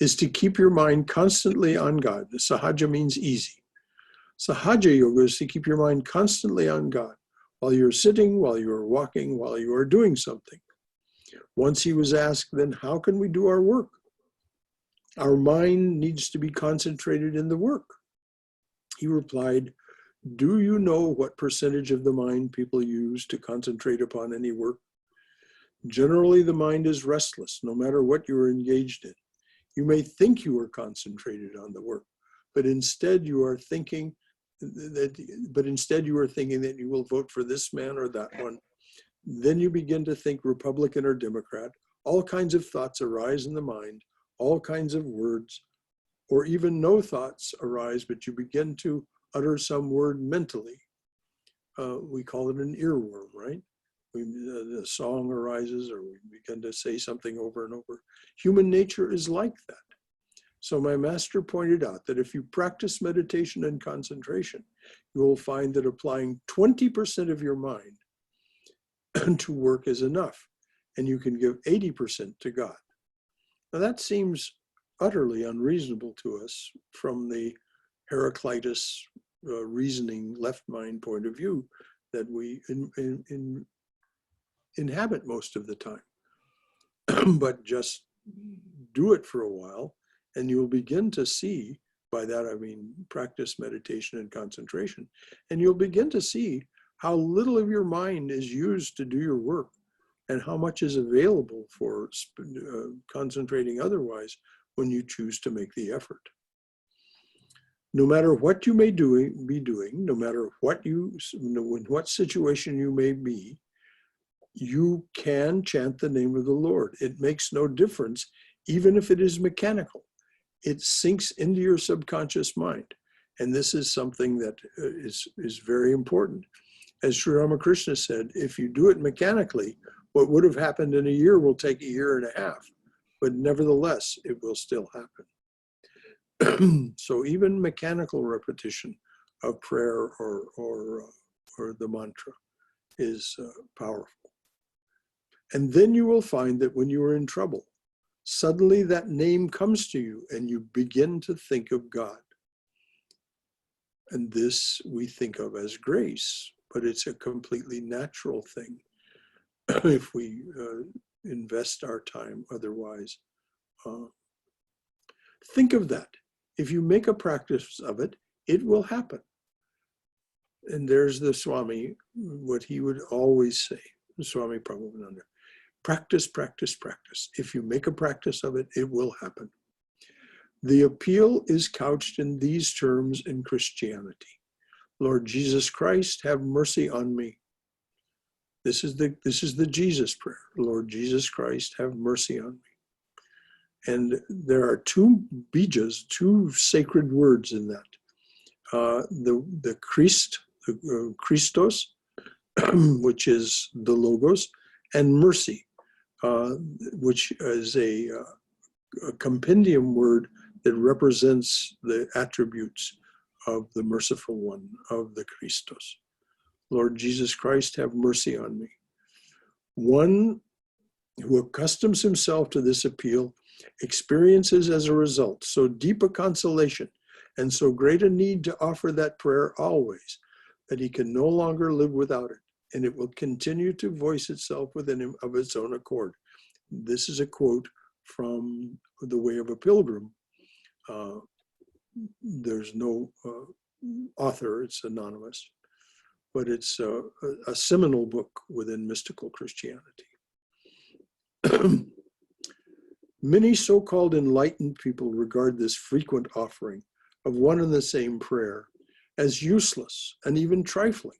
is to keep your mind constantly on God. The Sahaja means easy. Sahaja Yoga is to keep your mind constantly on God while you're sitting, while you're walking, while you are doing something. Once he was asked, then how can we do our work? Our mind needs to be concentrated in the work. He replied, do you know what percentage of the mind people use to concentrate upon any work? Generally, the mind is restless, no matter what you are engaged in. You may think you are concentrated on the work, but instead you are thinking that you will vote for this man or that one. Then you begin to think Republican or Democrat. All kinds of thoughts arise in the mind, all kinds of words, or even no thoughts arise, but you begin to utter some word mentally. We call it an earworm, right? The song arises, or we begin to say something over and over. Human nature is like that. So my master pointed out that if you practice meditation and concentration, you will find that applying 20% of your mind to work is enough, and you can give 80% to God. Now that seems utterly unreasonable to us from the Heraclitus reasoning left mind point of view that we inhabit most of the time. But just do it for a while, and you'll begin to see, by that I mean practice meditation and concentration, and you'll begin to see how little of your mind is used to do your work and how much is available for concentrating otherwise when you choose to make the effort. No matter what you may be doing, no matter in what situation you may be, you can chant the name of the Lord. It makes no difference, even if it is mechanical. It sinks into your subconscious mind. And this is something that is very important. As Sri Ramakrishna said, if you do it mechanically, what would have happened in a year will take a year and a half, but nevertheless, it will still happen. So even mechanical repetition of prayer or the mantra is powerful. And then you will find that when you are in trouble, suddenly that name comes to you and you begin to think of God. And this we think of as grace, but it's a completely natural thing if we invest our time otherwise. Think of that. If you make a practice of it, it will happen. And there's the Swami, what he would always say, Swami Prabhavananda. Practice, practice, practice. If you make a practice of it, it will happen. The appeal is couched in these terms in Christianity. Lord Jesus Christ, have mercy on me. This is the Jesus prayer. Lord Jesus Christ, have mercy on me. And there are two bijas, two sacred words in that. The Christ, Christos, which is the Logos, and mercy, which is a compendium word that represents the attributes of the merciful one, of the Christos. Lord Jesus Christ, have mercy on me. One who accustoms himself to this appeal experiences as a result so deep a consolation and so great a need to offer that prayer always that he can no longer live without it. and it will continue to voice itself within him of its own accord. This is a quote from The Way of a Pilgrim. There's no author, it's anonymous, but it's a seminal book within mystical Christianity. Many so-called enlightened people regard this frequent offering of one and the same prayer as useless and even trifling,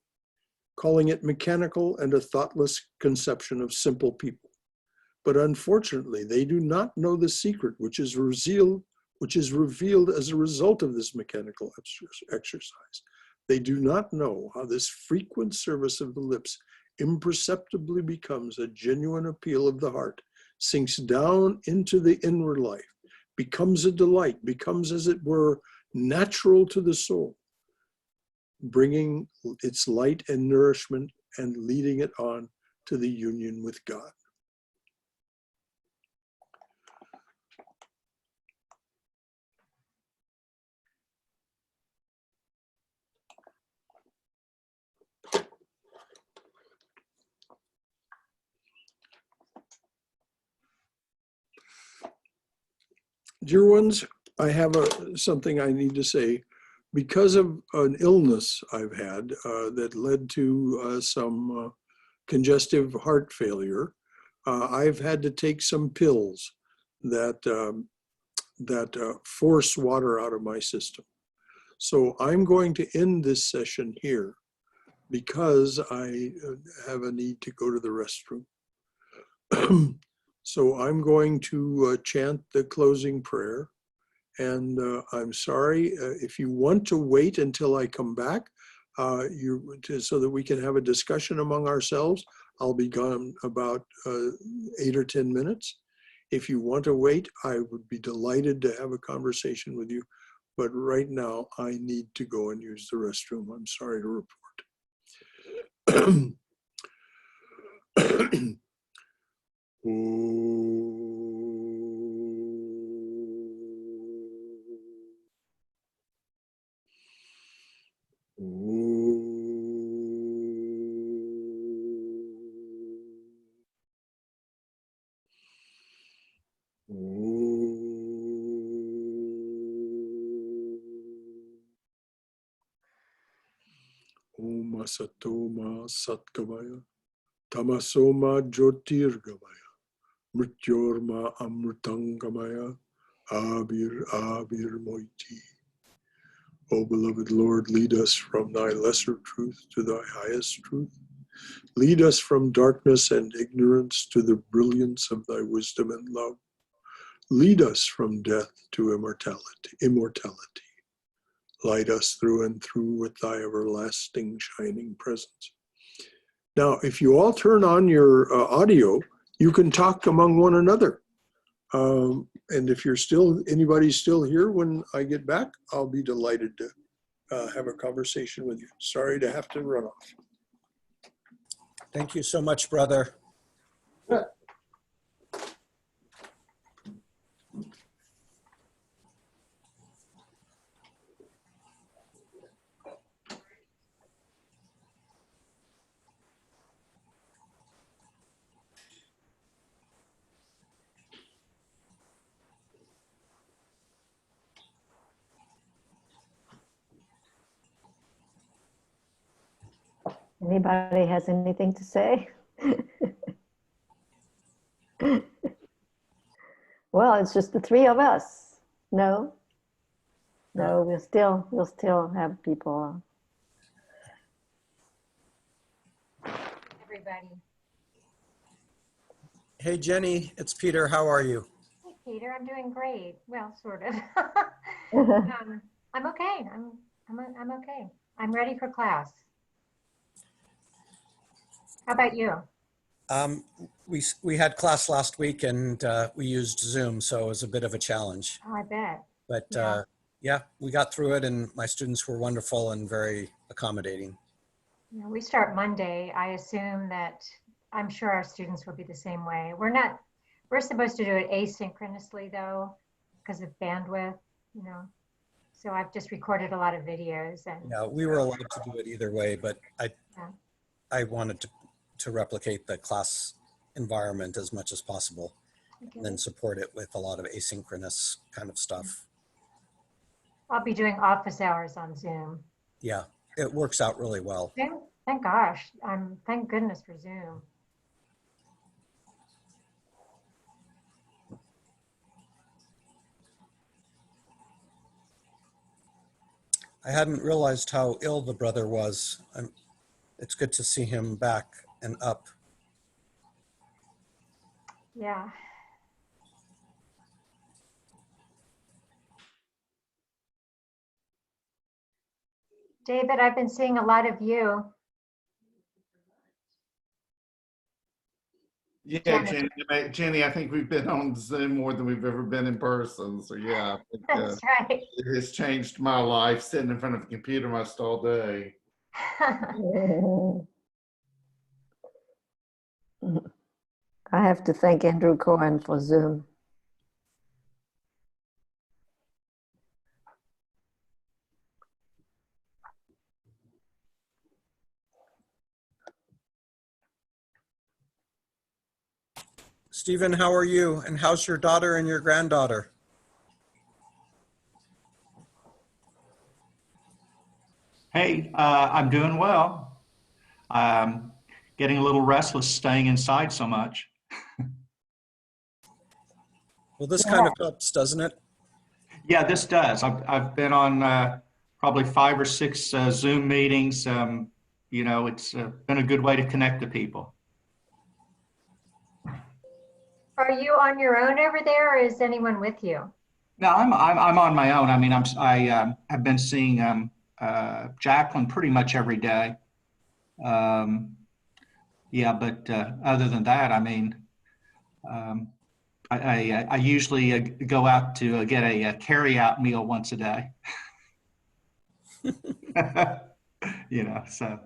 calling it mechanical and a thoughtless conception of simple people. But unfortunately, they do not know the secret which is revealed as a result of this mechanical exercise. They do not know how this frequent service of the lips imperceptibly becomes a genuine appeal of the heart, sinks down into the inward life, becomes a delight, becomes, as it were, natural to the soul, bringing its light and nourishment and leading it on to the union with God. Dear ones, I have something I need to say. Because of an illness I've had that led to some congestive heart failure, I've had to take some pills that force water out of my system. So I'm going to end this session here because I have a need to go to the restroom. So I'm going to chant the closing prayer. And I'm sorry, if you want to wait until I come back, so that we can have a discussion among ourselves, I'll be gone about 8 or 10 minutes. If you want to wait, I would be delighted to have a conversation with you. But right now, I need to go and use the restroom. I'm sorry to report. Om Asatoma Satgamaya Tamasoma Jyotirgamaya Mrityorma Amrutangamaya Abir Moiti. O beloved Lord, lead us from thy lesser truth to thy highest truth. Lead us from darkness and ignorance to the brilliance of thy wisdom and love. Lead us from death to immortality. Light us through and through with thy everlasting shining presence. Now, if you all turn on your audio, you can talk among one another. And if anybody's still here when I get back, I'll be delighted to have a conversation with you. Sorry to have to run off.
Thank you so much, brother.
Anybody has anything to say? Well, it's just the three of us. No, we'll still have people.
Everybody.
Hey, Jenny, it's Peter. How are you?
Hey, Peter, I'm doing great. Well, sort of. I'm okay. I'm okay. I'm ready for class. How about you?
We had class last week and we used Zoom, so it was a bit of a challenge.
Oh, I bet.
But
Yeah.
yeah, we got through it, and my students were wonderful and very accommodating.
Yeah, we start Monday. I assume that I'm sure our students will be the same way. We're supposed to do it asynchronously though, because of bandwidth, you know. So I've just recorded a lot of videos and
Yeah, we were allowed to do it either way, but I wanted to replicate the class environment as much as possible, and then support it with a lot of asynchronous kind of stuff.
I'll be doing office hours on Zoom.
Yeah, it works out really well.
Thank gosh. Thank goodness for Zoom.
I hadn't realized how ill the brother was. It's good to see him back and up.
Yeah. David, I've been seeing a lot of you.
Yeah,
Jenny.
Jenny, I think we've been on Zoom more than we've ever been in person. So yeah, I think,
That's right.
it has changed my life sitting in front of a computer most all day.
I have to thank Andrew Cohen for Zoom.
Stephen, how are you? And how's your daughter and your granddaughter?
Hey, I'm doing well. Getting a little restless staying inside so much.
Well, this kind of helps, doesn't it?
Yeah, this does. I've been on probably 5 or 6 Zoom meetings. You know, it's been a good way to connect to people.
Are you on your own over there, or is anyone with you?
No, I'm on my own. I mean, I have been seeing Jacqueline pretty much every day. Yeah, but other than that, I mean, I usually go out to get a carry-out meal once a day. You know, so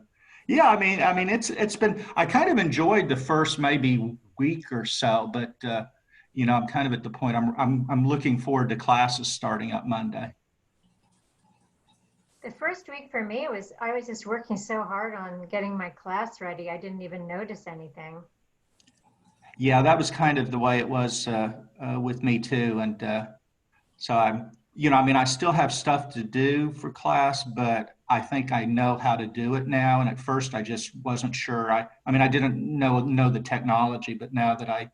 yeah, I mean, it's been. I kind of enjoyed the first maybe week or so, but you know, I'm kind of at the point. I'm looking forward to classes starting up Monday.
The first week for me was I was just working so hard on getting my class ready. I didn't even notice anything.
Yeah, that was kind of the way it was with me too, and so you know, I mean, I still have stuff to do for class, but I think I know how to do it now. And at first, I just wasn't sure. I mean, I didn't know the technology, but now that I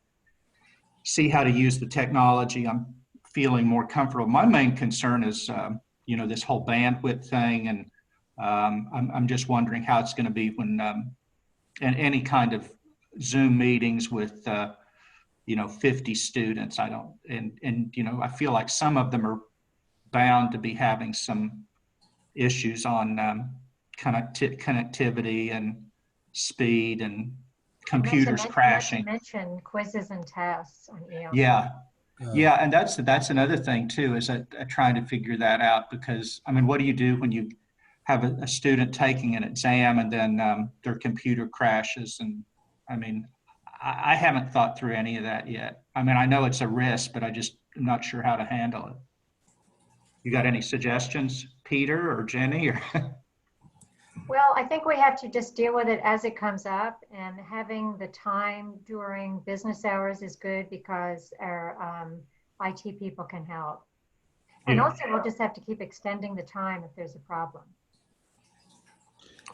see how to use the technology, I'm feeling more comfortable. My main concern is, you know, this whole bandwidth thing, and I'm just wondering how it's going to be when in any kind of Zoom meetings with you know, 50 students. I don't, and you know, I feel like some of them are bound to be having some issues on connectivity and speed and computers crashing.
Not to mention quizzes and tests on ELT.
Yeah. Yeah, and that's another thing too, is trying to figure that out, because I mean, what do you do when you have a student taking an exam and then their computer crashes? And I mean, I haven't thought through any of that yet. I mean, I know it's a risk, but I just am not sure how to handle it. You got any suggestions, Peter or Jenny? Or
Well, I think we have to just deal with it as it comes up, and having the time during business hours is good because our IT people can help. And
Yeah.
also we'll just have to keep extending the time if there's a problem.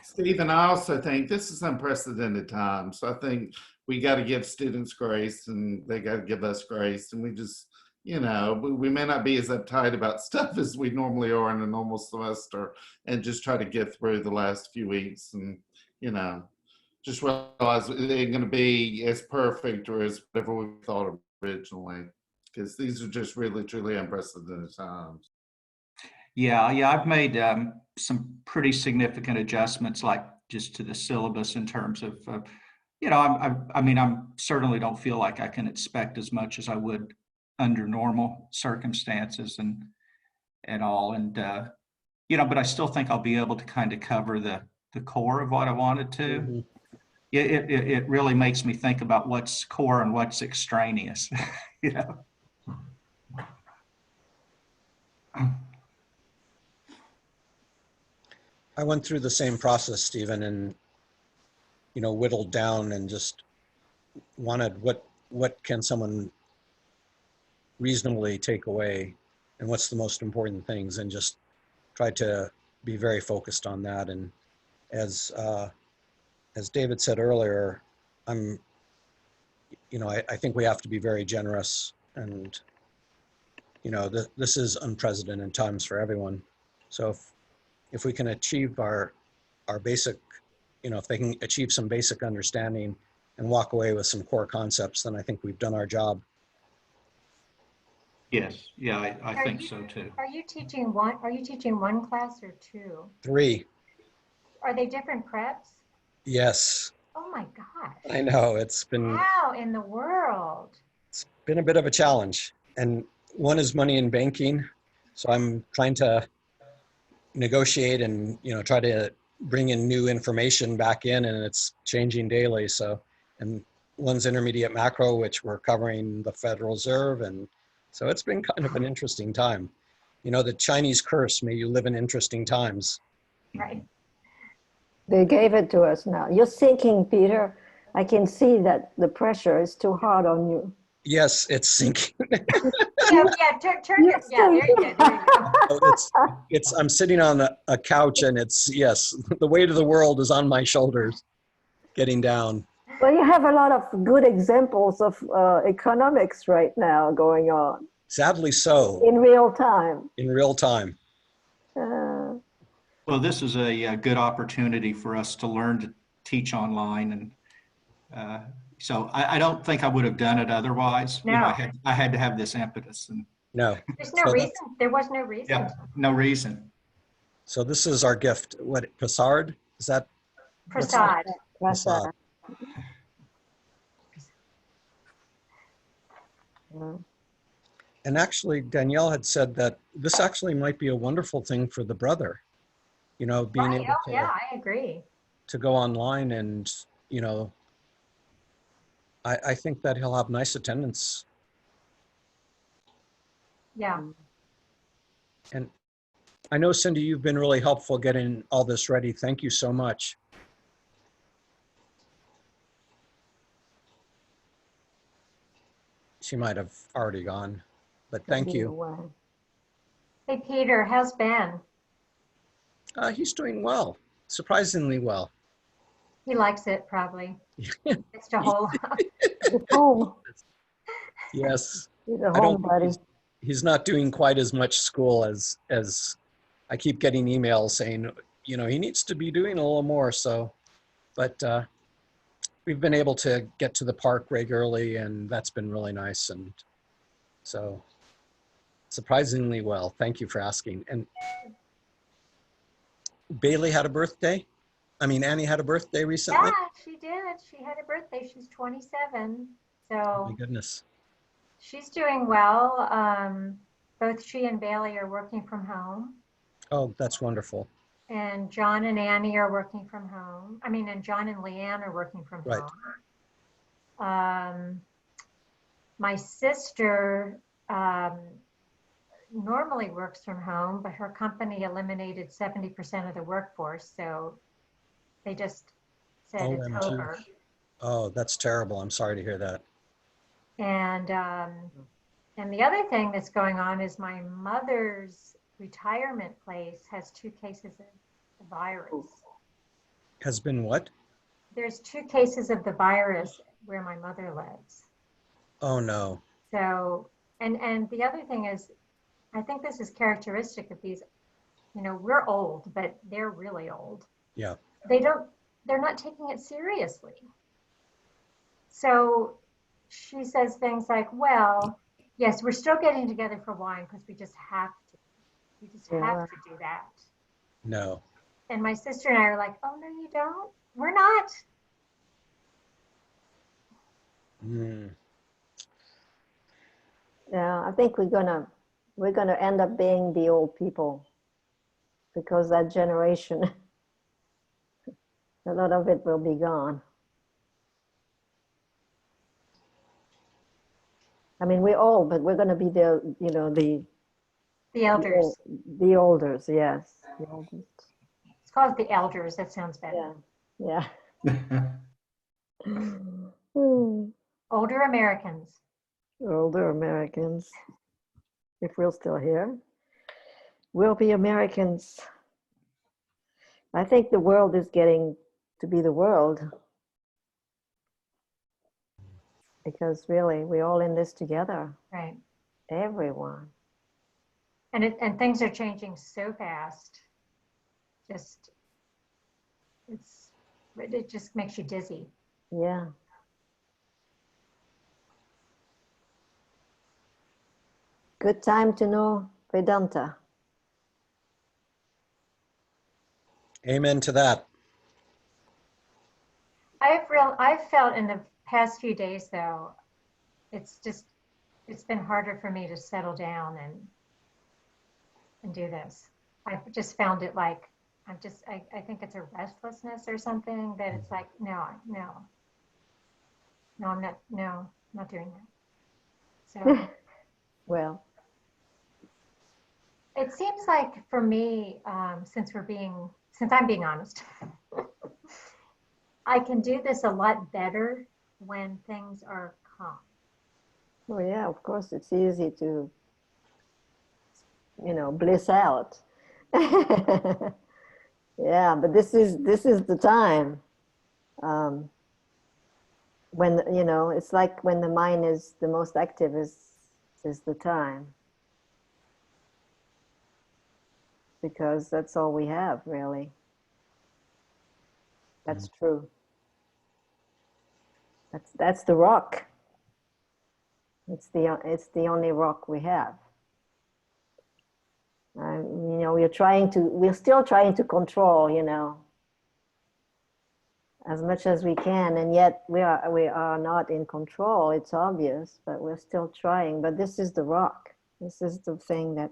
Stephen, I also think this is unprecedented times. So I think we got to give students grace, and they got to give us grace. And we just, you know, we may not be as uptight about stuff as we normally are in a normal semester, and just try to get through the last few weeks, and, you know, just realize it ain't going to be as perfect or as whatever we thought originally, because these are just really, truly unprecedented times.
Yeah, I've made some pretty significant adjustments, like just to the syllabus in terms of, you know, I mean, I'm certainly don't feel like I can expect as much as I would under normal circumstances and all, and you know, but I still think I'll be able to kind of cover the core of what I wanted to.
Mm-hmm.
It really makes me think about what's core and what's extraneous, you know.
I went through the same process, Stephen, and whittled down and just wanted what can someone reasonably take away and what's the most important things, and just tried to be very focused on that. And as David said earlier, I think we have to be very generous, and this is unprecedented times for everyone. So if we can achieve our basic, if they can achieve some basic understanding and walk away with some core concepts, then I think we've done our job.
Yes, yeah, I think so too.
Are you teaching one class or two?
3.
Are they different preps?
Yes.
Oh my gosh.
I know, it's been
How in the world?
a bit of a challenge. And one is money in banking. So I'm trying to negotiate and, try to bring in new information back in, and it's changing daily. So, and one's intermediate macro, which we're covering the Federal Reserve. And so it's been kind of an interesting time. The Chinese curse, may you live in interesting times.
Right.
They gave it to us now. You're sinking, Peter. I can see that the pressure is too hard on you.
Yes, it's sinking.
Yeah, turn it. Yeah, there you go. There you go.
I'm sitting on a couch, and yes, the weight of the world is on my shoulders, getting down.
Well, you have a lot of good examples of economics right now going on.
Sadly so.
In real time.
In real time.
Well, this is a good opportunity for us to learn to teach online, and so I don't think I would have done it otherwise.
No.
I had to have this impetus, and
No.
There's no reason. There was no reason.
yeah, no reason.
So this is our gift. What, Prasad? Is that?
Prasad.
Prasad. And actually, Danielle had said that this actually might be a wonderful thing for the brother, being
Right.
able
Oh, yeah, I agree.
to go online, and, I think that he'll have nice attendance.
Yeah.
And I know, Cindy, you've been really helpful getting all this ready. Thank you so much. She might have already gone, but thank you.
Hey, Peter, how's Ben?
He's doing well, surprisingly well.
He likes it, probably. It's a whole
He's home.
Yes.
He's a
I don't
home buddy.
think he's not doing quite as much school as I keep getting emails saying, he needs to be doing a little more. So, but we've been able to get to the park regularly, and that's been really nice. And so surprisingly well. Thank you for asking. And Bailey had a birthday. Annie had a birthday recently.
Yeah, she did. She had a birthday. She's 27.
Oh
So
my goodness.
she's doing well. Both she and Bailey are working from home.
Oh, that's wonderful.
And John and Annie are working from home. And John and Leanne are working from
Right.
home. My sister normally works from home, but her company eliminated 70% of the workforce. So they just said it's
OMG.
over.
Oh, that's terrible. I'm sorry to hear that.
And the other thing that's going on is my mother's retirement place has 2 cases of the virus.
Has been what?
There's 2 cases of the virus where my mother lives.
Oh no.
So, and the other thing is, I think this is characteristic of these, we're old, but they're really old.
Yeah.
They're not taking it seriously. So she says things like, well, yes, we're still getting together for wine because we just have to. We just have to do that.
No.
And my sister and I are like, oh, no, you don't. We're not.
Yeah, I think we're gonna end up being the old people, because that generation, a lot of it will be gone. We're old, but we're gonna be the
elders.
The elders, yes. The oldest.
It's called the elders. That sounds better.
Yeah.
Older Americans.
Older Americans, if we're still here, we'll be Americans. I think the world is getting to be the world. Because really, we're all in this together.
Right.
Everyone.
And things are changing so fast. It just makes you dizzy.
Yeah. Good time to know Vedanta.
Amen to that.
I've felt in the past few days though, it's been harder for me to settle down and do this. I've just found it like I think it's a restlessness or something that it's like no, I'm not doing that. So
Well,
it seems like for me, since I'm being honest, I can do this a lot better when things are calm.
well, yeah, of course, it's easy to, bliss out. Yeah, but this is the time when, it's like when the mind is the most active is the time. Because that's all we have, really. That's true. That's the rock. It's the only rock we have. We're still trying to control, as much as we can, and yet we are not in control. It's obvious, but we're still trying. But this is the rock. This is the thing that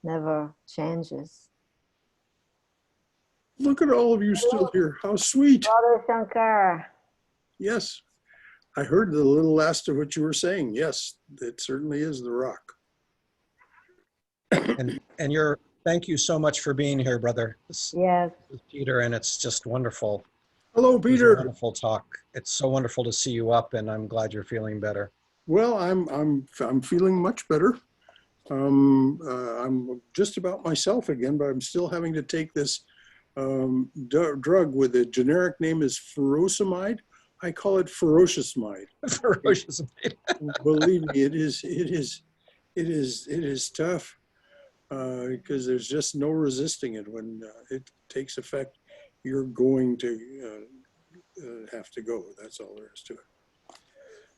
never changes.
Look at all of you still here. How sweet.
Brother Shankara.
Yes. I heard the little last of what you were saying. Yes, it certainly is the rock.
And thank you so much for being here, brother. This
Yes.
is Peter, and it's just wonderful.
Hello,
It was a
Peter.
wonderful talk. It's so wonderful to see you up, and I'm glad you're feeling better.
Well, I'm feeling much better. I'm just about myself again, but I'm still having to take this drug with the generic name is furosemide. I call it ferociousmide.
Ferocious.
Believe me, it is tough because there's just no resisting it. When it takes effect, you're going to have to go. That's all there is to it.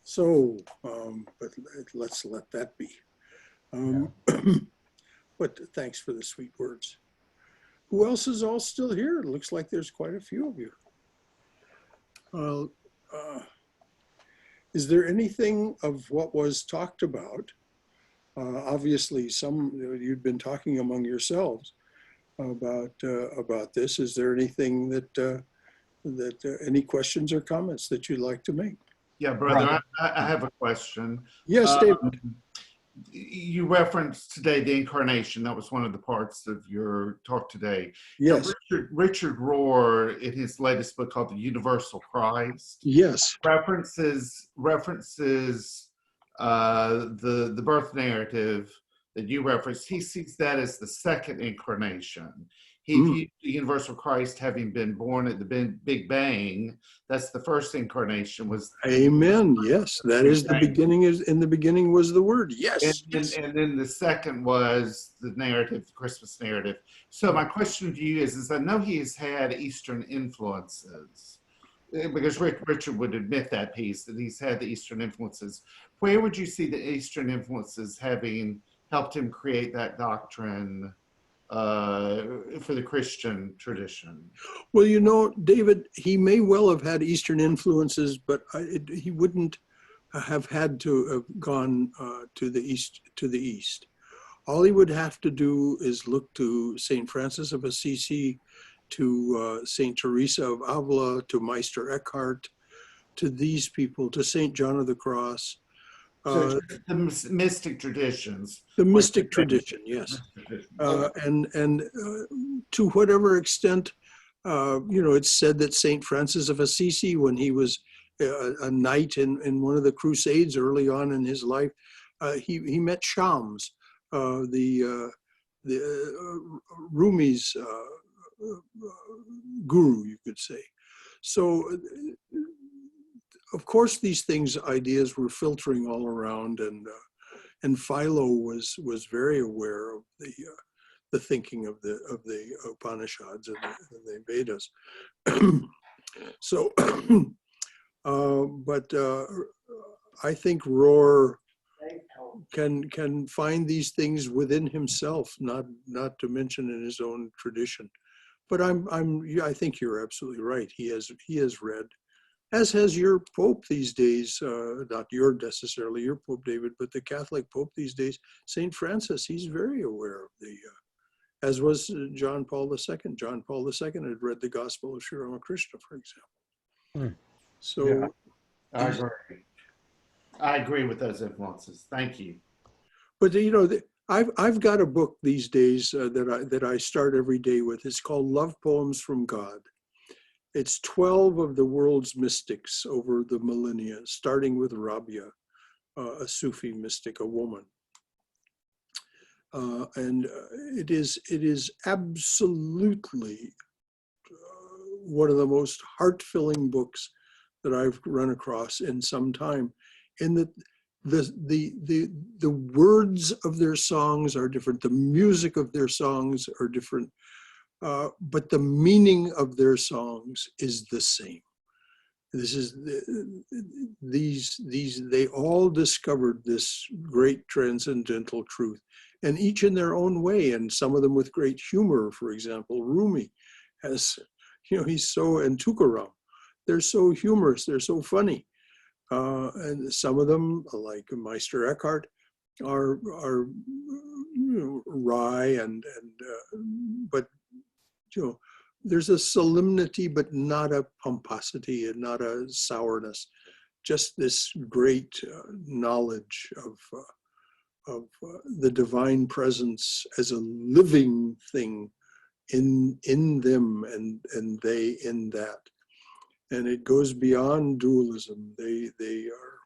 So, but let's let that be. But thanks for the sweet words. Who else is all still here? It looks like there's quite a few of you. Is there anything of what was talked about? Obviously, you'd been talking among yourselves about this. Is there anything that any questions or comments that you'd like to make?
Yeah, brother, I have a question.
Yes, David.
You referenced today the incarnation. That was one of the parts of your talk today.
Yes.
Now, Richard Rohr, in his latest book called The Universal Christ,
Yes.
references the birth narrative that you referenced. He sees that as the second incarnation. He viewed the universal Christ having been born at the Big Bang. That's the first incarnation. Was
Amen. Yes, that is the beginning. In the beginning was the word. Yes.
And then the second was the narrative, the Christmas narrative. So my question to you is I know he has had Eastern influences, because Richard would admit that piece, that he's had the Eastern influences. Where would you see the Eastern influences having helped him create that doctrine for the Christian tradition?
Well, David, he may well have had Eastern influences, but he wouldn't have had to have gone to the east. All he would have to do is look to St. Francis of Assisi, to St. Teresa of Avila, to Meister Eckhart, to these people, to St. John of the Cross.
So the mystic traditions.
The mystic tradition, yes. And to whatever extent It's said that Saint Francis of Assisi, when he was a knight in one of the Crusades early on in his life, he met Shams, the Rumi's guru, you could say. So, of course, these ideas were filtering all around, and Philo was very aware of the thinking of the Upanishads and the Vedas. So, but I think Rohr can find these things within himself, not to mention in his own tradition. But I think you're absolutely right. He has read, as has your Pope these days, not your necessarily your Pope David, but the Catholic Pope these days, Saint Francis. He's very aware of as was John Paul II. John Paul II had read the Gospel of Sri Ramakrishna, for example. So,
yeah, I agree. I agree with those influences. Thank you.
But I've got a book these days that I start every day with. It's called Love Poems from God. It's 12 of the world's mystics over the millennia, starting with Rabia, a Sufi mystic, a woman. And it is absolutely one of the most heart-filling books that I've run across in some time. In that the words of their songs are different, the music of their songs are different, but the meaning of their songs is the same. This is they all discovered this great transcendental truth, and each in their own way, and some of them with great humor. For example, Rumi has, he's so, and Tukaram, they're so humorous, they're so funny. And some of them, like Meister Eckhart, are wry but there's a solemnity, but not a pomposity and not a sourness. Just this great knowledge of the divine presence as a living thing in them, and they in that. And it goes beyond dualism. They are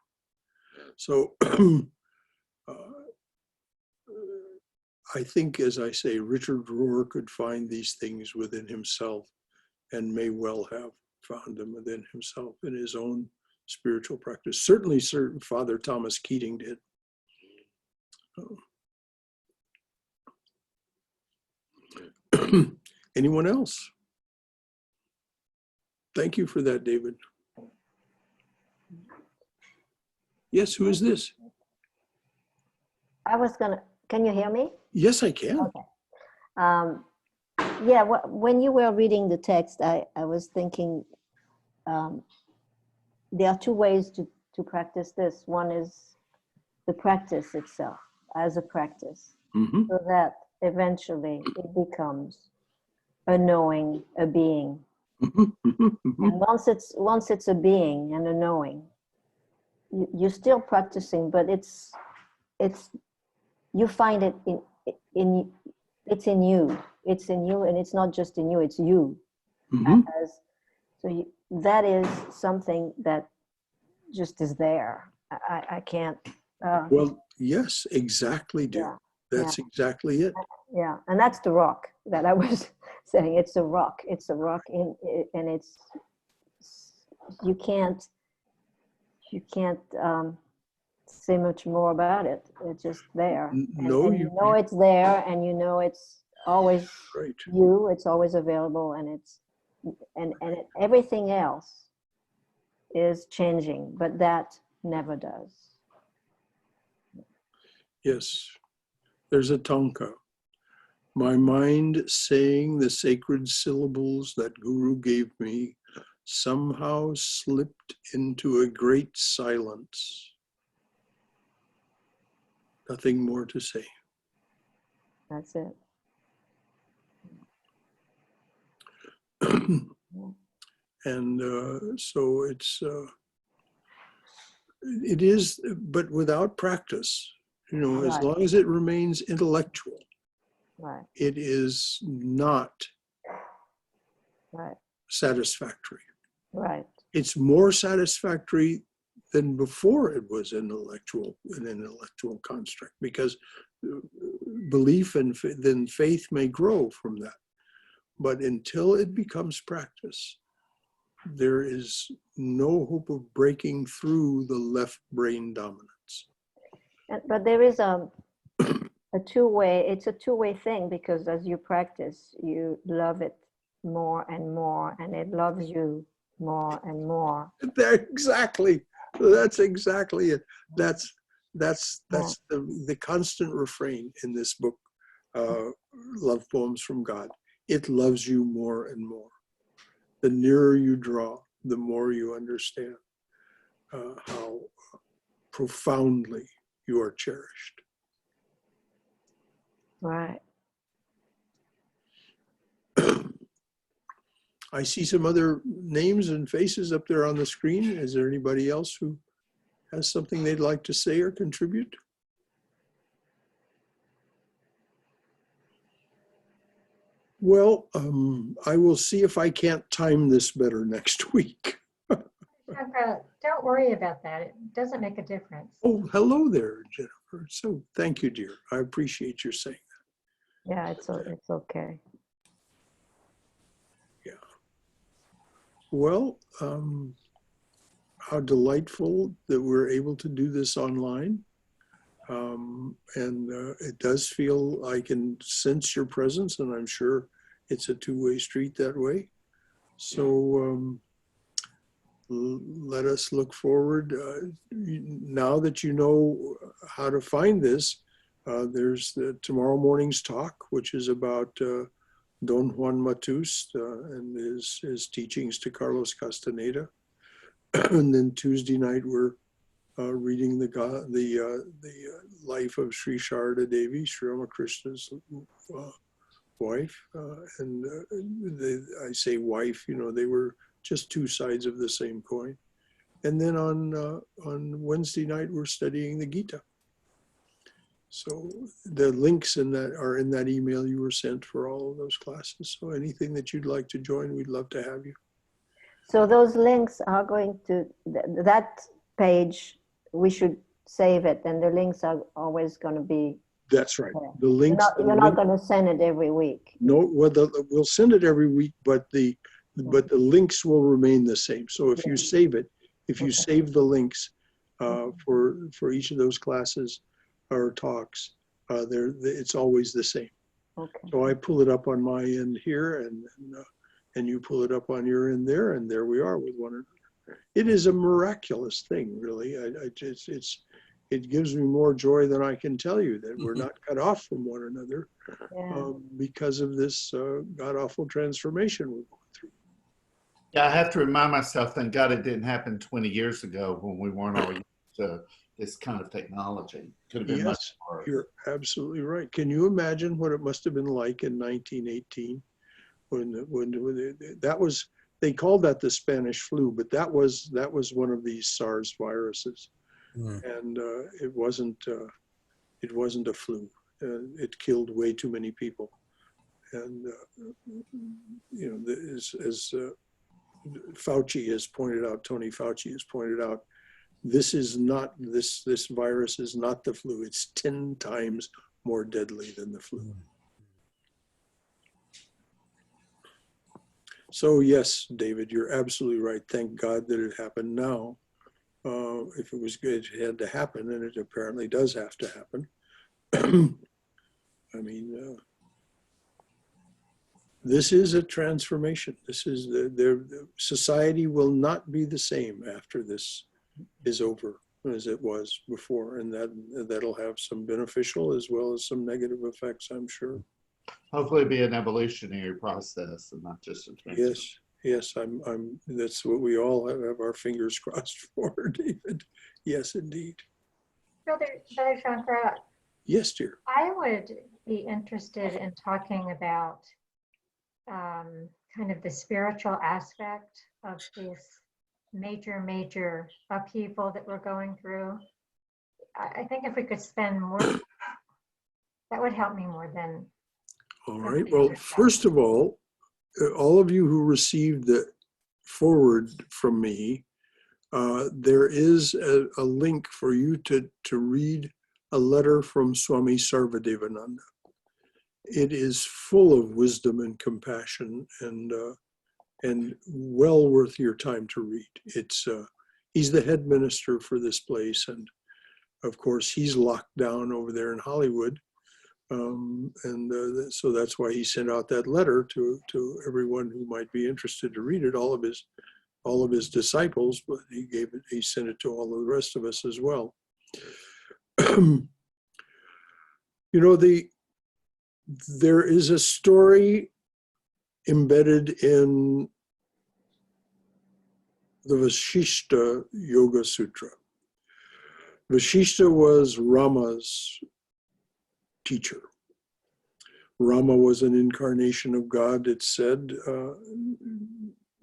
so. I think, as I say, Richard Rohr could find these things within himself, and may well have found them within himself in his own spiritual practice. Certainly, Father Thomas Keating did. Anyone else? Thank you for that, David. Yes, who is this?
Can you hear me?
Yes, I can.
Okay. Yeah, when you were reading the text, I was thinking there are two ways to practice this. One is the practice itself as a practice, so that eventually it becomes a knowing, a being. And once it's a being and a knowing, you're still practicing, but it's you find it it's in you, and it's not just in you, it's you. That is something that just is there. I can't.
Well, yes, exactly, dear.
Yeah,
That's exactly it.
Yeah, and that's the rock that I was saying. It's a rock. It's a rock and it's you can't say much more about it. It's just there.
No,
and you know it's there, and you know it's always
right.
You. It's always available, and everything else is changing, but that never does.
Yes, there's a tanka. My mind saying the sacred syllables that Guru gave me somehow slipped into a great silence. Nothing more to say.
That's it.
And so it is, but without practice,
Right.
as long as it remains intellectual,
Right.
it is not
Right.
satisfactory.
Right.
It's more satisfactory than before it was an intellectual construct, because belief and then faith may grow from that. But until it becomes practice, there is no hope of breaking through the left brain dominance.
But there is a two-way, it's a two-way thing, because as you practice, you love it more and more, and it loves you more and more.
Exactly. That's exactly it. That's the constant refrain in this book, Love Poems from God. It loves you more and more. The nearer you draw, the more you understand how profoundly you are cherished.
Right.
I see some other names and faces up there on the screen. Is there anybody else who has something they'd like to say or contribute? Well, I will see if I can't time this better next week.
Shankara, don't worry about that. It doesn't make a difference.
Oh, hello there, Jennifer. So thank you, dear. I appreciate your saying that.
Yeah, it's okay.
Yeah. Well, how delightful that we're able to do this online. And it does feel, I can sense your presence, and I'm sure it's a two-way street that way. So let us look forward. Now that you know how to find this, there's the tomorrow morning's talk, which is about Don Juan Matus and his teachings to Carlos Castaneda. And then Tuesday night, we're reading the life of Sri Sarada Devi, Sri Ramakrishna's wife. I say wife, you know, they were just two sides of the same coin. And then on Wednesday night, we're studying the Gita. So the links in that are in that email you were sent for all of those classes. So anything that you'd like to join, we'd love to have you.
So those links are going to, that page, we should save it, and the links are always going to be.
That's right.
there.
The links.
You're not going to send it every week.
No, well, we'll send it every week, but the links will remain the same. So if you save it, if you save the links for each of those classes or talks, it's always the same.
Okay.
So I pull it up on my end here, and you pull it up on your end there, and there we are with one another. It is a miraculous thing, really. It gives me more joy than I can tell you that we're not cut off from one another because of this god-awful transformation we're going through.
Yeah, I have to remind myself, thank God it didn't happen 20 years ago when we weren't all used to this kind of technology. Could have been much worse.
You're absolutely right. Can you imagine what it must have been like in 1918 when that was, they called that the Spanish flu, but that was one of these SARS viruses. And it wasn't a flu. It killed way too many people. And you know, as Fauci has pointed out, Tony Fauci has pointed out, this virus is not the flu. It's 10 times more deadly than the flu. So yes, David, you're absolutely right. Thank God that it happened now. If it was good, it had to happen, and it apparently does have to happen. I mean, this is a transformation. This is the society will not be the same after this is over as it was before, and that'll have some beneficial as well as some negative effects, I'm sure.
Hopefully it'll be an evolutionary process and not just a transformation.
Yes, I'm. That's what we all have our fingers crossed for, David. Yes, indeed.
Brother Shankara.
Yes, dear.
I would be interested in talking about kind of the spiritual aspect of this major upheaval that we're going through. I think if we could spend more, that would help me more than.
All right. Well, first of all, all of you who received the forward from me, there is a link for you to read a letter from Swami Sarvadevananda. It is full of wisdom and compassion, and well worth your time to read. It's he's the head minister for this place, and of course he's locked down over there in Hollywood, so that's why he sent out that letter to everyone who might be interested to read it. All of his disciples, but he sent it to all of the rest of us as well. You know, there is a story embedded in the Vashishta Yoga Sutra. Vashishta was Rama's teacher. Rama was an incarnation of God, it's said.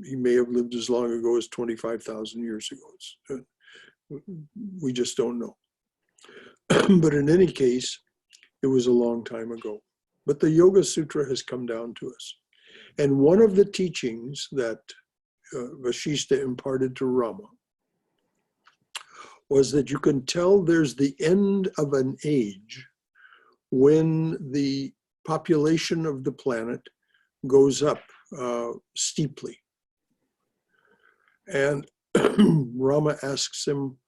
He may have lived as long ago as 25,000 years ago. We just don't know. But in any case, it was a long time ago. But the Yoga Sutra has come down to us. And one of the teachings that Vashishta imparted to Rama was that you can tell there's the end of an age when the population of the planet goes up steeply. And Rama asks him,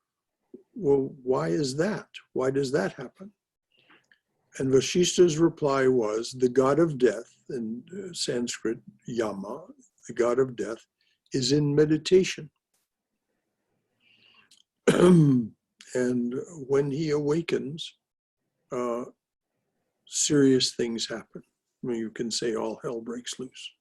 well, why is that? Why does that happen? And Vashishta's reply was, the god of death, in Sanskrit, Yama, the god of death, is in meditation. And when he awakens, serious things happen. I mean, you can say all hell breaks loose.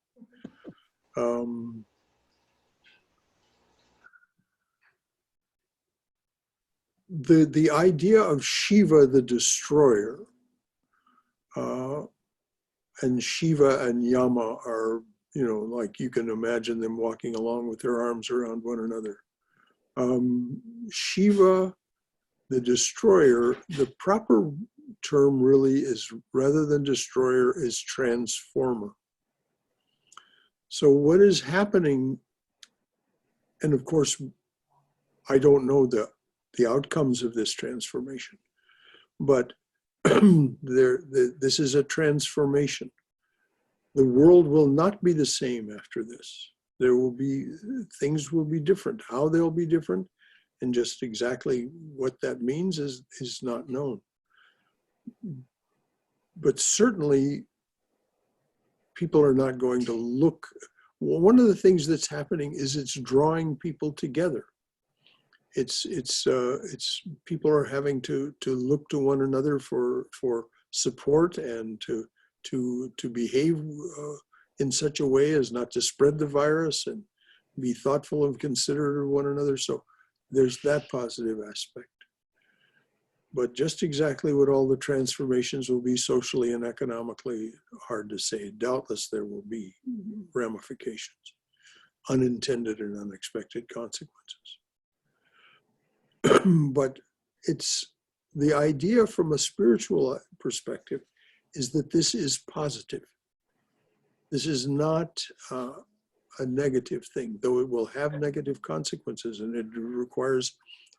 The idea of Shiva the destroyer, and Shiva and Yama are, you know, like you can imagine them walking along with their arms around one another. Shiva the destroyer, the proper term really is, rather than destroyer, is transformer. So what is happening, and of course, I don't know the outcomes of this transformation, but this is a transformation. The world will not be the same after this. Things will be different. How they'll be different and just exactly what that means is not known. But certainly people are not going to look. One of the things that's happening is it's drawing people together. It's people are having to look to one another for support and to behave in such a way as not to spread the virus and be thoughtful and considerate of one another. So there's that positive aspect. But just exactly what all the transformations will be socially and economically, hard to say. Doubtless there will be ramifications, unintended and unexpected consequences. But it's the idea from a spiritual perspective is that this is positive. This is not a negative thing, though it will have negative consequences, and it requires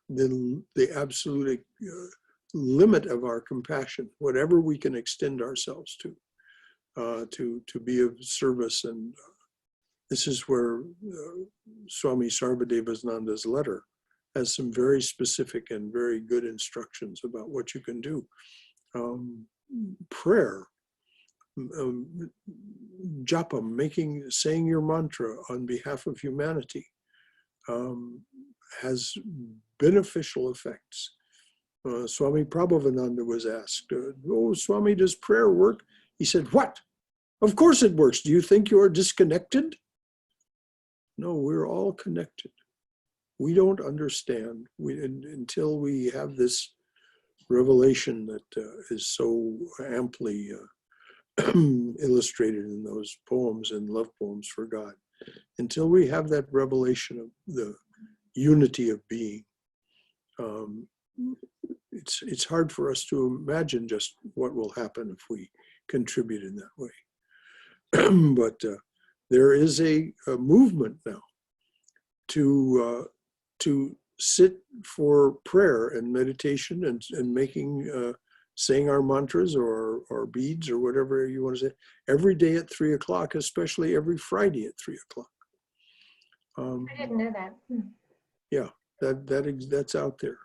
the absolute limit of our compassion, whatever we can extend ourselves to be of service. And this is where Swami Sarvadevananda's letter has some very specific and very good instructions about what you can do. Prayer, japa, saying your mantra on behalf of humanity has beneficial effects. Swami Prabhavananda was asked, oh, Swami, does prayer work? He said, what? Of course it works. Do you think you are disconnected? No, we're all connected. We don't understand until we have this revelation that is so amply illustrated in those poems and love poems for God. Until we have that revelation of the unity of being, it's hard for us to imagine just what will happen if we contribute in that way. But there is a movement now to sit for prayer and meditation and making, saying our mantras or beads or whatever you want to say, every day at 3 o'clock, especially every Friday at 3 o'clock.
I didn't know that.
Yeah, that's out there.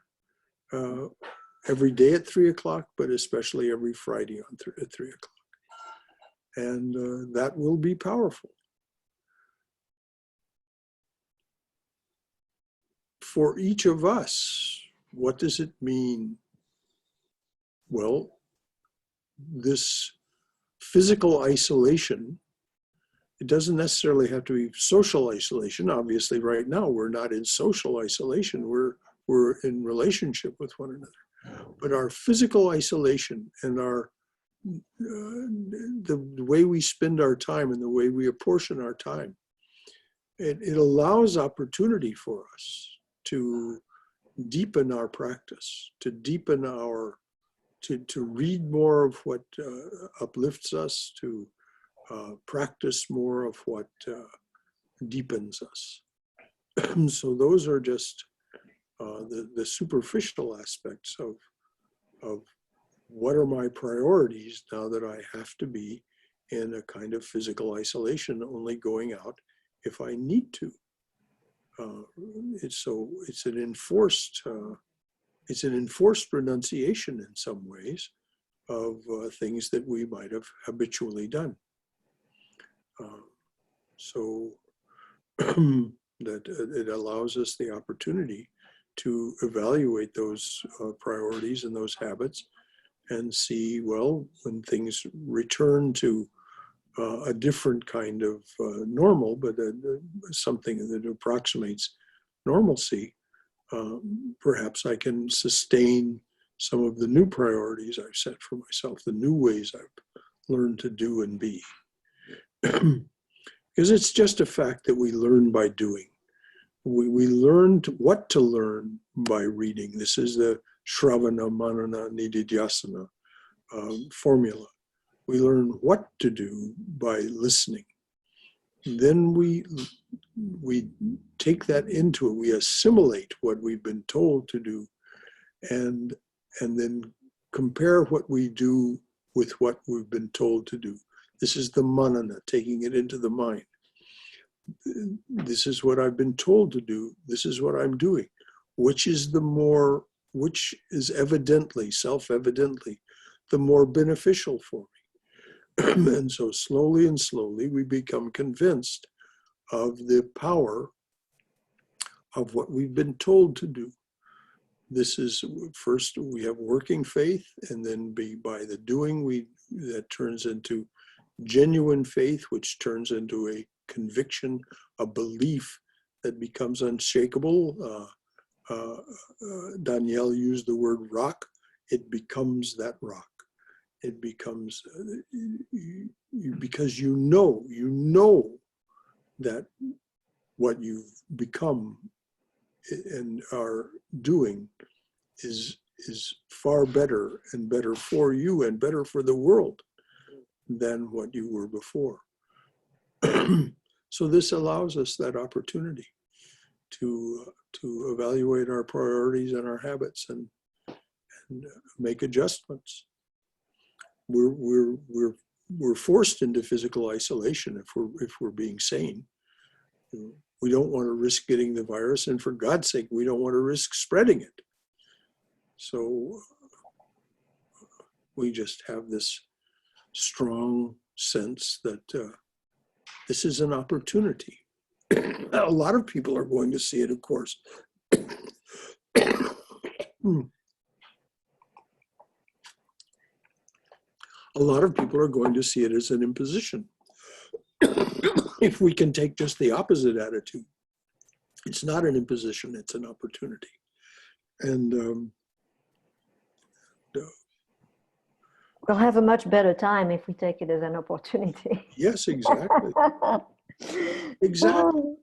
Every day at 3 o'clock, but especially every Friday at 3 o'clock. And that will be powerful. For each of us, what does it mean? Well, this physical isolation, it doesn't necessarily have to be social isolation. Obviously, right now, we're not in social isolation. We're in relationship with one another. But our physical isolation and the way we spend our time and the way we apportion our time, it allows opportunity for us to deepen our practice, to deepen to read more of what uplifts us, to practice more of what deepens us. So those are just the superficial aspects of what are my priorities now that I have to be in a kind of physical isolation, only going out if I need to. It's an enforced renunciation in some ways of things that we might have habitually done. So that it allows us the opportunity to evaluate those priorities and those habits and see, well, when things return to a different kind of normal, but something that approximates normalcy, perhaps I can sustain some of the new priorities I've set for myself, the new ways I've learned to do and be. Because it's just a fact that we learn by doing. We learn what to learn by reading. This is the Shravana, Manana, Nididhyasana formula. We learn what to do by listening. Then we take that into it. We assimilate what we've been told to do, and then compare what we do with what we've been told to do. This is the manana, taking it into the mind. This is what I've been told to do. This is what I'm doing. Which is evidently, self-evidently, the more beneficial for me. And so slowly and slowly we become convinced of the power of what we've been told to do. This is, first we have working faith, and then by the doing that turns into genuine faith, which turns into a conviction, a belief that becomes unshakable. Danielle used the word rock. It becomes that rock. It becomes, because you know that what you've become and are doing is far better and better for you and better for the world than what you were before. So this allows us that opportunity to evaluate our priorities and our habits and make adjustments. We're forced into physical isolation if we're being sane. We don't want to risk getting the virus, and for God's sake, we don't want to risk spreading it. So we just have this strong sense that this is an opportunity. A lot of people are going to see it, of course. A lot of people are going to see it as an imposition. If we can take just the opposite attitude, it's not an imposition, it's an opportunity. And
We'll have a much better time if we take it as an opportunity.
yes, exactly. Exactly.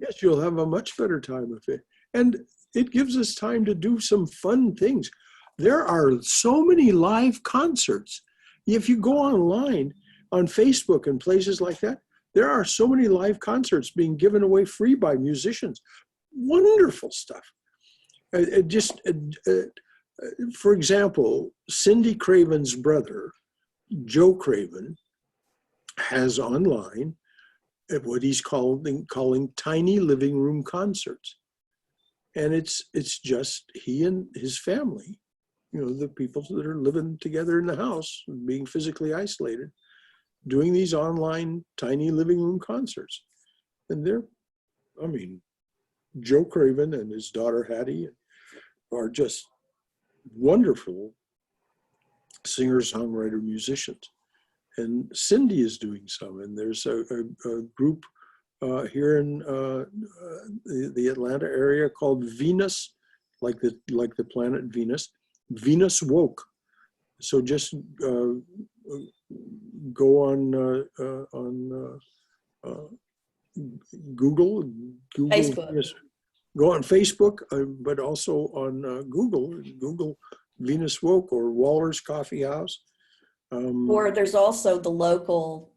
Yes, you'll have a much better time with it. And it gives us time to do some fun things. There are so many live concerts. If you go online, on Facebook and places like that, There are so many live concerts being given away free by musicians. Wonderful stuff. For example, Cindy Craven's brother, Joe Craven, has online what he's calling tiny living room concerts. And it's just he and his family, you know, the people that are living together in the house, being physically isolated, doing these online tiny living room concerts. And Joe Craven and his daughter Hattie are just wonderful singers, songwriter, musicians. And Cindy is doing some, and there's a group here in the Atlanta area called Venus, like the planet Venus. Venus Woke. So just go on Google.
Facebook.
Venus, go on Facebook, but also on Google Venus Woke or Waller's Coffee House.
Or there's also the local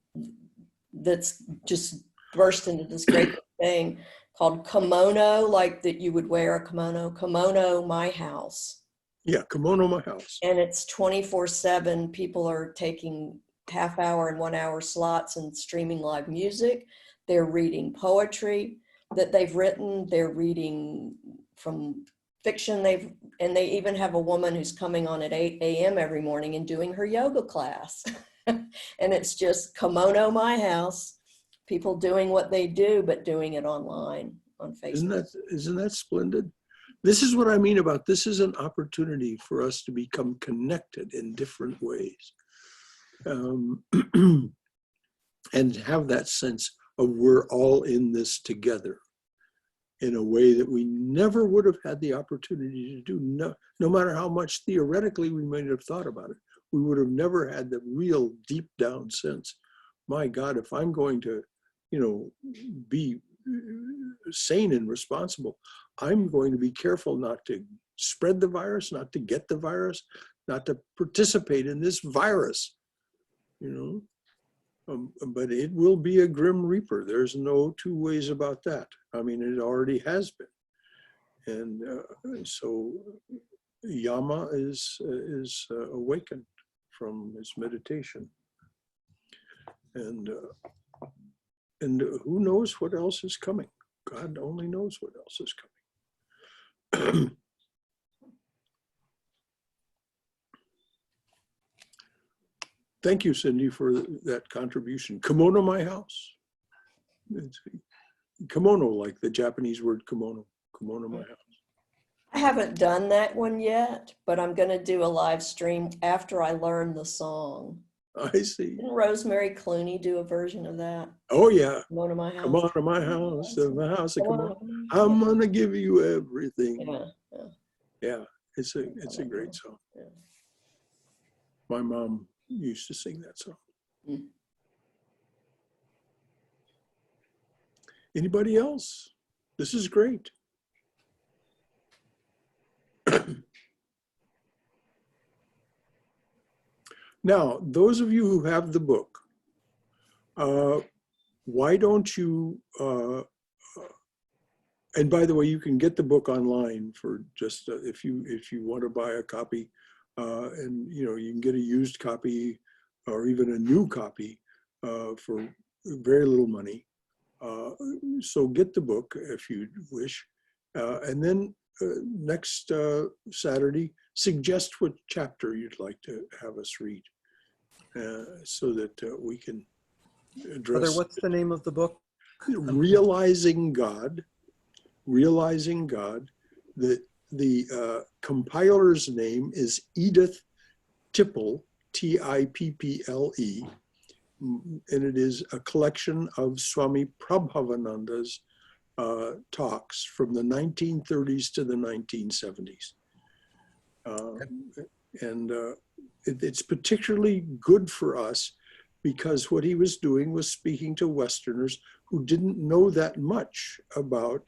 that's just burst into this great thing called kimono, like that you would wear a kimono my house.
Yeah, Kimono My House.
And it's 24/7. People are taking half-hour and 1-hour slots and streaming live music. They're reading poetry that they've written. They're reading from fiction and they even have a woman who's coming on at 8 a.m. every morning and doing her yoga class. And it's just kimono my house, people doing what they do, but doing it online on Facebook.
Isn't that splendid? This is what I mean about this is an opportunity for us to become connected in different ways. And have that sense of we're all in this together in a way that we never would have had the opportunity to do. No matter how much theoretically we might have thought about it, we would have never had the real deep down sense, my God, if I'm going to, be sane and responsible, I'm going to be careful not to spread the virus, not to get the virus, not to participate in this virus, but it will be a grim reaper. There's no two ways about that. I mean, it already has been. And so Yama is awakened from his meditation. And who knows what else is coming? God only knows what else is coming. Thank you, Cindy, for that contribution. Kimono my house. It's kimono, like the Japanese word kimono. Kimono my house.
I haven't done that one yet, but I'm going to do a live stream after I learn the song.
I see.
Didn't Rosemary Clooney do a version of that?
Oh, yeah.
Kimono my house.
Come on to my house, to my house of kimono. I'm going to give you everything. Yeah, it's a great song.
Yeah.
My mom used to sing that song.
Mm.
Anybody else? This is great. Now, those of you who have the book, why don't you, and by the way, you can get the book online for just, if you want to buy a copy, and you can get a used copy or even a new copy for very little money. So get the book if you wish. And then next Saturday, suggest what chapter you'd like to have us read so that we can address.
Brother, what's the name of the book?
Realizing God. Realizing God. The compiler's name is Edith Tipple, T-I-P-P-L-E, and it is a collection of Swami Prabhavananda's talks from the 1930s to the 1970s. And it's particularly good for us because what he was doing was speaking to Westerners who didn't know that much about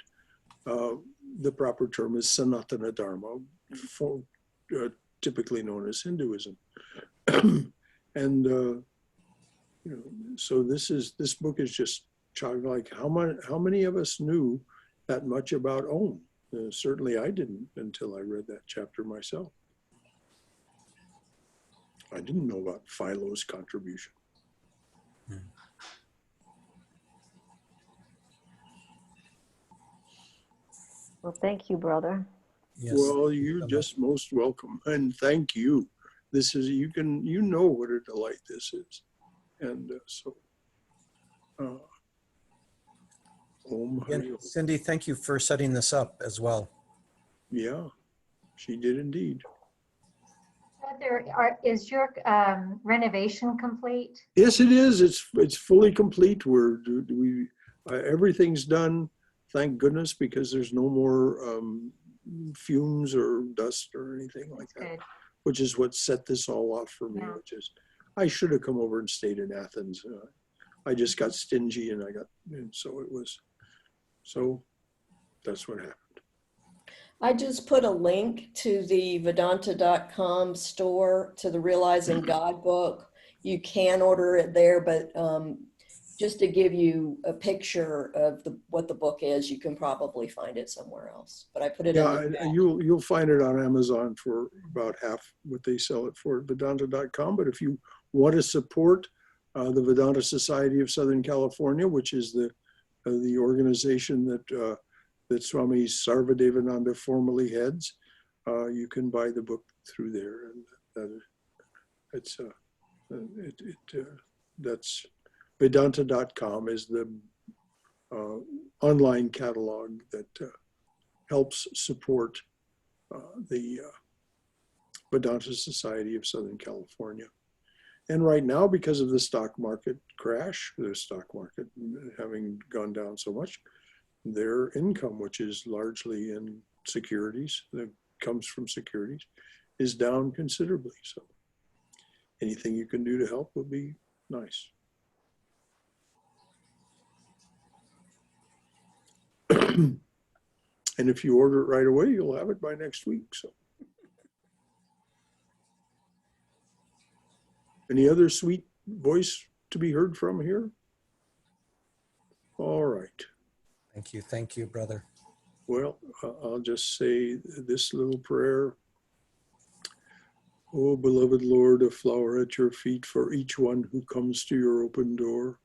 the proper term is Sanatana Dharma, typically known as Hinduism. And So this book is just like how many of us knew that much about Om? Certainly I didn't until I read that chapter myself. I didn't know about Philo's contribution.
Well, thank you, brother.
Yes.
Well, you're just most welcome, and thank you. This is you know what a delight this is, and Om Hari
And
Om.
Cindy, thank you for setting this up as well.
Yeah, she did indeed.
Is your renovation complete?
Yes, it is. It's fully complete. Everything's done. Thank goodness, because there's no more fumes or dust or anything like
That's
that.
good.
Which is what set this all off for me.
Yeah.
Which is, I should have come over and stayed in Athens. I just got stingy, and so that's what happened.
I just put a link to the Vedanta.com store to the Realizing God book. You can order it there, but just to give you a picture of what the book is, you can probably find it somewhere else. But I put it in the chat.
You'll find it on Amazon for about half what they sell it for at Vedanta.com. But if you want to support the Vedanta Society of Southern California, which is the organization that Swami Sarvadevananda formerly heads, you can buy the book through there, and that's Vedanta.com is the online catalog that helps support the Vedanta Society of Southern California. And right now, because of the stock market crash, the stock market having gone down so much, their income, which is largely in securities, that comes from securities, is down considerably. So anything you can do to help would be nice. And if you order it right away, you'll have it by next week. So, any other sweet voice to be heard from here? All right.
Thank you, brother.
Well, I'll just say this little prayer. Oh, beloved Lord, a flower at your feet for each one who comes to your open door.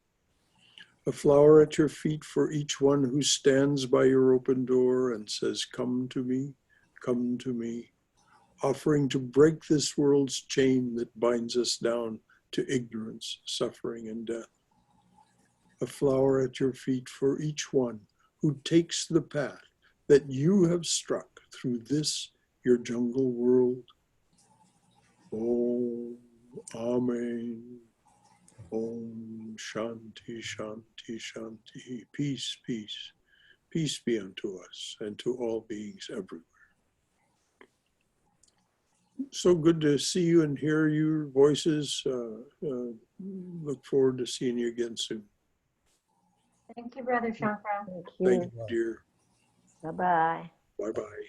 A flower at your feet for each one who stands by your open door and says, come to me, offering to break this world's chain that binds us down to ignorance, suffering, and death. A flower at your feet for each one who takes the path that you have struck through this, your jungle world. Om, Amen. Om, Shanti, Shanti, Shanti. Peace, peace. Peace be unto us and to all beings everywhere. So good to see you and hear your voices. Look forward to seeing you again soon.
Thank you, Brother Shankara.
Thank
Thank
you.
you, dear.
Bye-bye.
Bye-bye.